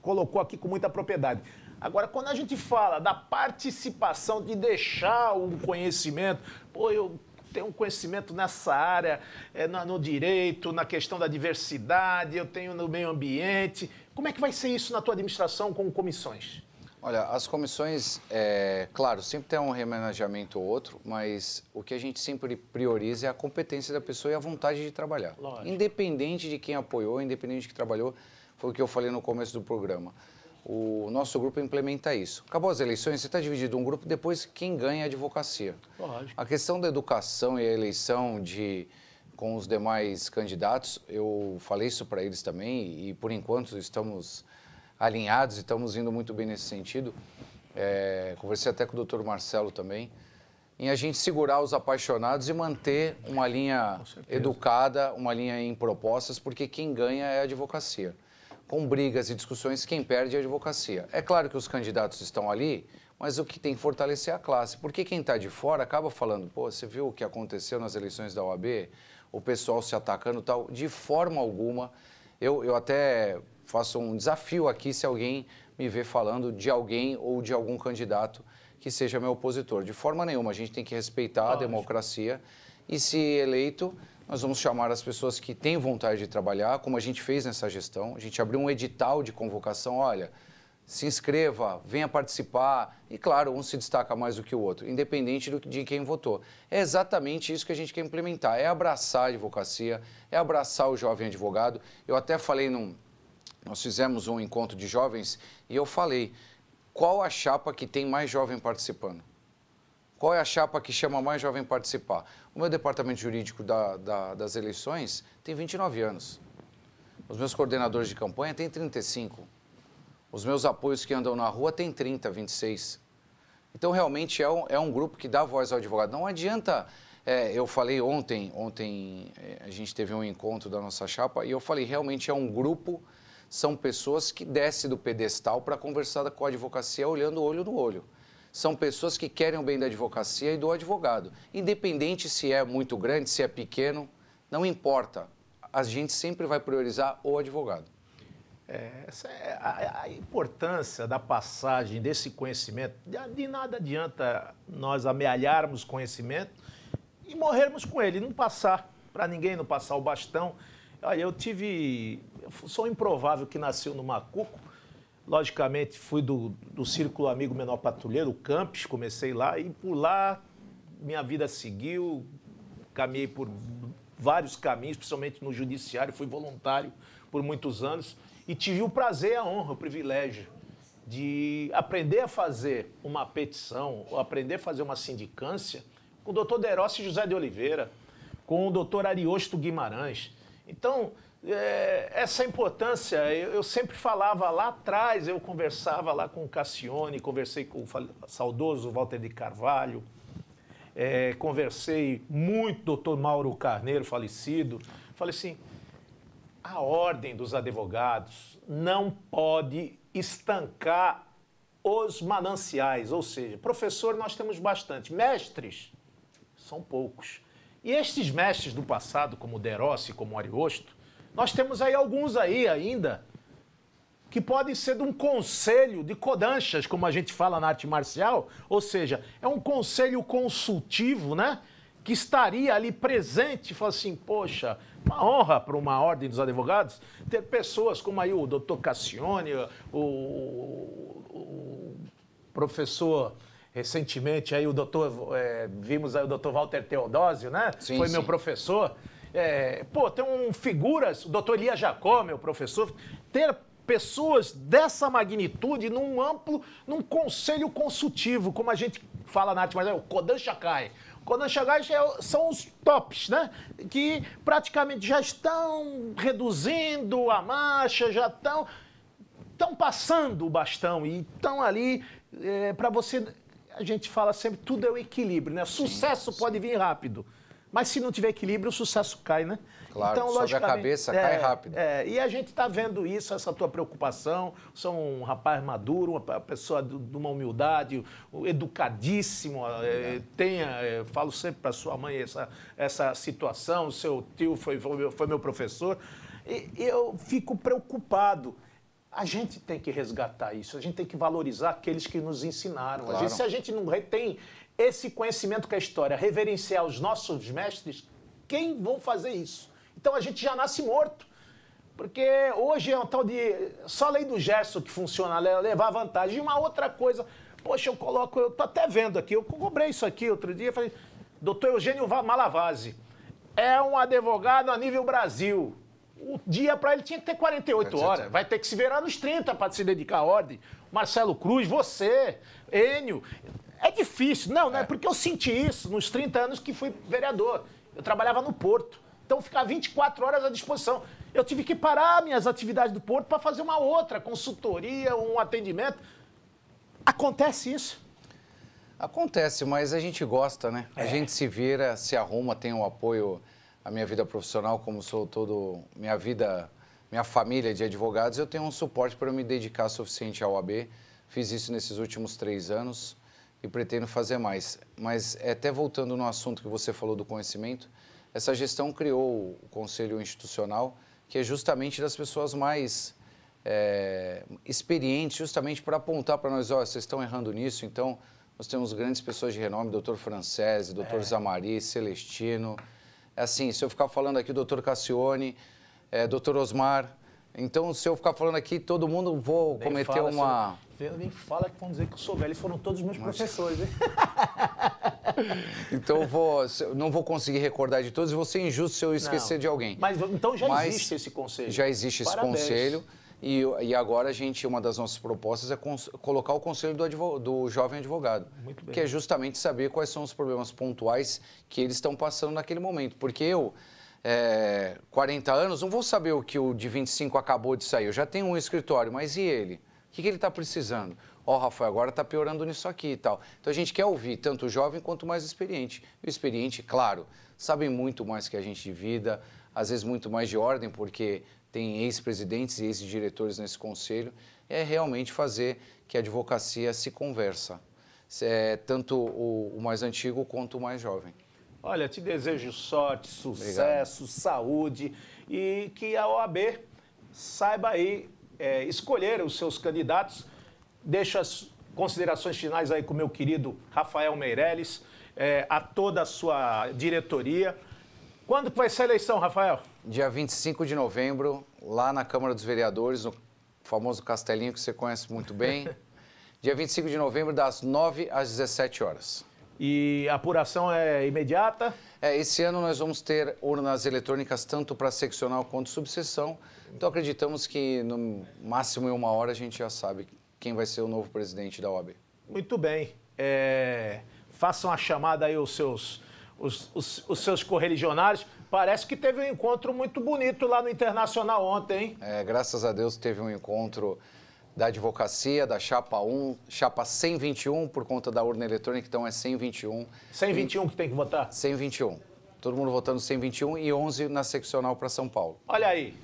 colocou aqui com muita propriedade. Agora, quando a gente fala da participação, de deixar um conhecimento, eu tenho um conhecimento nessa área, no direito, na questão da diversidade, eu tenho no meio ambiente. Como é que vai ser isso na tua administração com comissões? Olha, as comissões, claro, sempre tem um remanejamento ou outro, mas o que a gente sempre prioriza é a competência da pessoa e a vontade de trabalhar. Lógico. Independente de quem apoiou, independente de quem trabalhou, foi o que eu falei no começo do programa. O nosso grupo implementa isso. Acabou as eleições, você está dividido um grupo, depois quem ganha é a advocacia. Lógico. A questão da educação e a eleição com os demais candidatos, eu falei isso para eles também e por enquanto estamos alinhados e estamos indo muito bem nesse sentido. Conversei até com o doutor Marcelo também, em a gente segurar os apaixonados e manter uma linha educada, uma linha em propostas, porque quem ganha é a advocacia. Com brigas e discussões, quem perde é a advocacia. É claro que os candidatos estão ali, mas o que tem que fortalecer é a classe. Porque quem está de fora acaba falando, você viu o que aconteceu nas eleições da OAB? O pessoal se atacando e tal. De forma alguma, eu até faço um desafio aqui se alguém me vê falando de alguém ou de algum candidato que seja meu opositor. De forma nenhuma, a gente tem que respeitar a democracia e, se eleito, nós vamos chamar as pessoas que têm vontade de trabalhar, como a gente fez nessa gestão. A gente abriu um edital de convocação, olha, se inscreva, venha participar. E, claro, um se destaca mais do que o outro, independente de quem votou. É exatamente isso que a gente quer implementar, é abraçar a advocacia, é abraçar o jovem advogado. Eu até falei nós fizemos um encontro de jovens e eu falei, qual a chapa que tem mais jovem participando? Qual é a chapa que chama mais jovem participar? O meu departamento jurídico das eleições tem 29 anos. Os meus coordenadores de campanha têm 35. Os meus apoios que andam na rua têm 30, 26. Então, realmente, é um grupo que dá voz ao advogado. Não adianta... eu falei ontem a gente teve um encontro da nossa chapa e eu falei, realmente é um grupo, são pessoas que descem do pedestal para conversar com a advocacia olhando olho no olho. São pessoas que querem o bem da advocacia e do advogado. Independente se é muito grande, se é pequeno, não importa. A gente sempre vai priorizar o advogado. Essa é a importância da passagem desse conhecimento. De nada adianta nós amealharmos conhecimento e morrermos com ele, não passar para ninguém, não passar o bastão. Olha, eu sou um improvável que nasceu no Macuco. Logicamente, fui do Círculo Amigo Menor Patrulheiro, o Campus, comecei lá, e por lá minha vida seguiu, caminhei por vários caminhos, principalmente no judiciário, fui voluntário por muitos anos, e tive o prazer, a honra, o privilégio de aprender a fazer uma petição, ou aprender a fazer uma sindicância com o doutor Derossi José de Oliveira, com o doutor Ariosto Guimarães. Então, essa importância, eu sempre falava lá atrás, eu conversava lá com o Cassione, conversei com o saudoso Walter de Carvalho, conversei muito com o doutor Mauro Carneiro, falecido. Falei assim, a ordem dos advogados não pode estancar os mananciais, ou seja, professor nós temos bastante, mestres são poucos. E estes mestres do passado, como o Derossi, como o Ariosto, nós temos aí alguns aí ainda que podem ser de um conselho de codanchas, como a gente fala na arte marcial, ou seja, é um conselho consultivo, né? Que estaria ali presente e fala assim, poxa, uma honra para uma ordem dos advogados ter pessoas como aí o doutor Cassione, o professor recentemente aí vimos aí o doutor Walter Teodósio, né? Sim, Foi sim. meu professor. Tem figuras, o doutor Elia Jacó, meu professor, ter pessoas dessa magnitude num conselho consultivo, como a gente fala na arte, mas é o Kodan Sakai. O Kodan Sakai são os tops, né? Que praticamente já estão reduzindo a marcha, já estão passando o bastão e estão ali para você. A gente fala sempre, tudo é o equilíbrio, né? Sucesso pode vir rápido, mas se não tiver equilíbrio, o sucesso cai, né? Claro, então, sobe a cabeça, cai rápido. E a gente está vendo isso, essa tua preocupação. Sou um rapaz maduro, uma pessoa de uma humildade, educadíssimo. Falo sempre para sua mãe essa situação. O seu tio foi meu professor. E eu fico preocupado. A gente tem que resgatar isso, a gente tem que valorizar aqueles que nos ensinaram. Claro. Se a gente não tem esse conhecimento com a história, reverenciar os nossos mestres, quem vão fazer isso? Então a gente já nasce morto. Porque hoje é um tal de... Só a lei do Gerson que funciona, levar vantagem. E uma outra coisa, poxa, eu tô até vendo aqui, eu cobrei isso aqui outro dia, falei, doutor Eugênio Malavasi, é um advogado a nível Brasil. O dia para ele tinha que ter 48 horas. Vai ter que se virar nos 30 para se dedicar à ordem. Marcelo Cruz, você, Enio. É difícil. Não é porque eu senti isso nos 30 anos que fui vereador. Eu trabalhava no Porto. Então, ficar 24 horas à disposição. Eu tive que parar minhas atividades do Porto para fazer uma outra consultoria, um atendimento. Acontece isso? Acontece, mas a gente gosta, né? A gente se vira, se arruma, tem o apoio... A minha vida profissional, como sou minha família de advogados, eu tenho um suporte para me dedicar suficiente à OAB. Fiz isso nesses últimos 3 anos e pretendo fazer mais. Mas até voltando no assunto que você falou do conhecimento, essa gestão criou o Conselho Institucional, que é justamente das pessoas mais experientes, justamente para apontar para nós, vocês estão errando nisso. Então, nós temos grandes pessoas de renome, doutor Francese, doutor Zamari, Celestino... Assim, se eu ficar falando aqui, doutor Cassione, doutor Osmar, então se eu ficar falando aqui, todo mundo vou cometer uma... Nem fala que vão dizer que eu sou velho, eles foram todos meus professores, hein? Então não vou conseguir recordar de todos e vou ser injusto se eu esquecer de alguém. Mas então já existe esse conselho. Já existe esse conselho. E agora uma das nossas propostas é colocar o conselho do jovem advogado, que é justamente saber quais são os problemas pontuais que eles estão passando naquele momento. Porque eu, 40 anos, não vou saber o que o de 25 acabou de sair. Eu já tenho um escritório, mas e ele? O que ele está precisando? Rafael, agora está piorando nisso aqui e tal. Então a gente quer ouvir tanto o jovem quanto o mais experiente. E o experiente, claro, sabe muito mais que a gente de vida, às vezes muito mais de ordem, porque... tem ex-presidentes e ex-diretores nesse conselho, é realmente fazer que a advocacia se conversa, tanto o mais antigo quanto o mais jovem. Olha, te desejo sorte, sucesso, Obrigado. Saúde e que a OAB saiba aí escolher os seus candidatos. Deixo as considerações finais aí com o meu querido Rafael Meirelles, a toda a sua diretoria. Quando que vai ser a eleição, Rafael? Dia 25 de novembro, lá na Câmara dos Vereadores, no famoso Castelinho, que você conhece muito bem. Dia 25 de novembro, das 9 às 17 horas. E a apuração é imediata? Esse ano nós vamos ter urnas eletrônicas tanto para seccional quanto subseção. Então acreditamos que no máximo em 1 hora a gente já sabe quem vai ser o novo presidente da OAB. Muito bem. Façam a chamada aí aos seus correligionários. Parece que teve um encontro muito bonito lá no Internacional ontem, hein? Graças a Deus teve um encontro da advocacia, da chapa 1, chapa 121, por conta da urna eletrônica, então é 121. 121 que tem que votar? 121. Todo mundo votando 121 e 11 na seccional para São Paulo. Olha aí,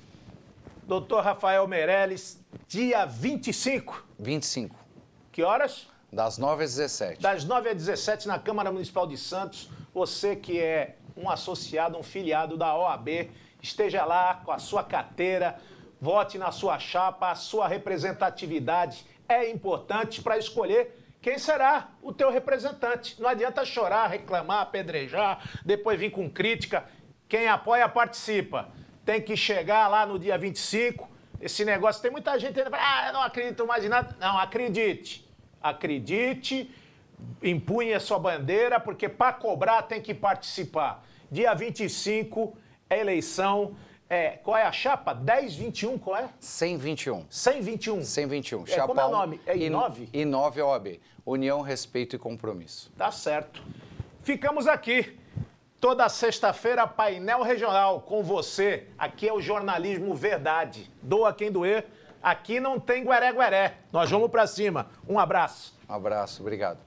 doutor Rafael Meirelles, dia 25. 25. Que horas? Das 9 às 17. Das 9 às 17 na Câmara Municipal de Santos. Você que é um associado, um filiado da OAB, esteja lá com a sua carteira, vote na sua chapa, a sua representatividade é importante para escolher quem será o teu representante. Não adianta chorar, reclamar, apedrejar, depois vir com crítica. Quem apoia, participa. Tem que chegar lá no dia 25. Esse negócio, tem muita gente que fala, eu não acredito mais em nada. Não, acredite. Acredite, empunhe a sua bandeira, porque para cobrar tem que participar. Dia 25 é eleição. Qual é a chapa? 1021, qual é? 121. 121. 121. Chapa como é o nome? É I9? I9 é OAB. União, Respeito e Compromisso. Tá certo. Ficamos aqui. Toda sexta-feira, painel regional com você. Aqui é o jornalismo verdade. Doa quem doer. Aqui não tem gueré-gueré. Nós vamos para cima. Um abraço. Um abraço, obrigado.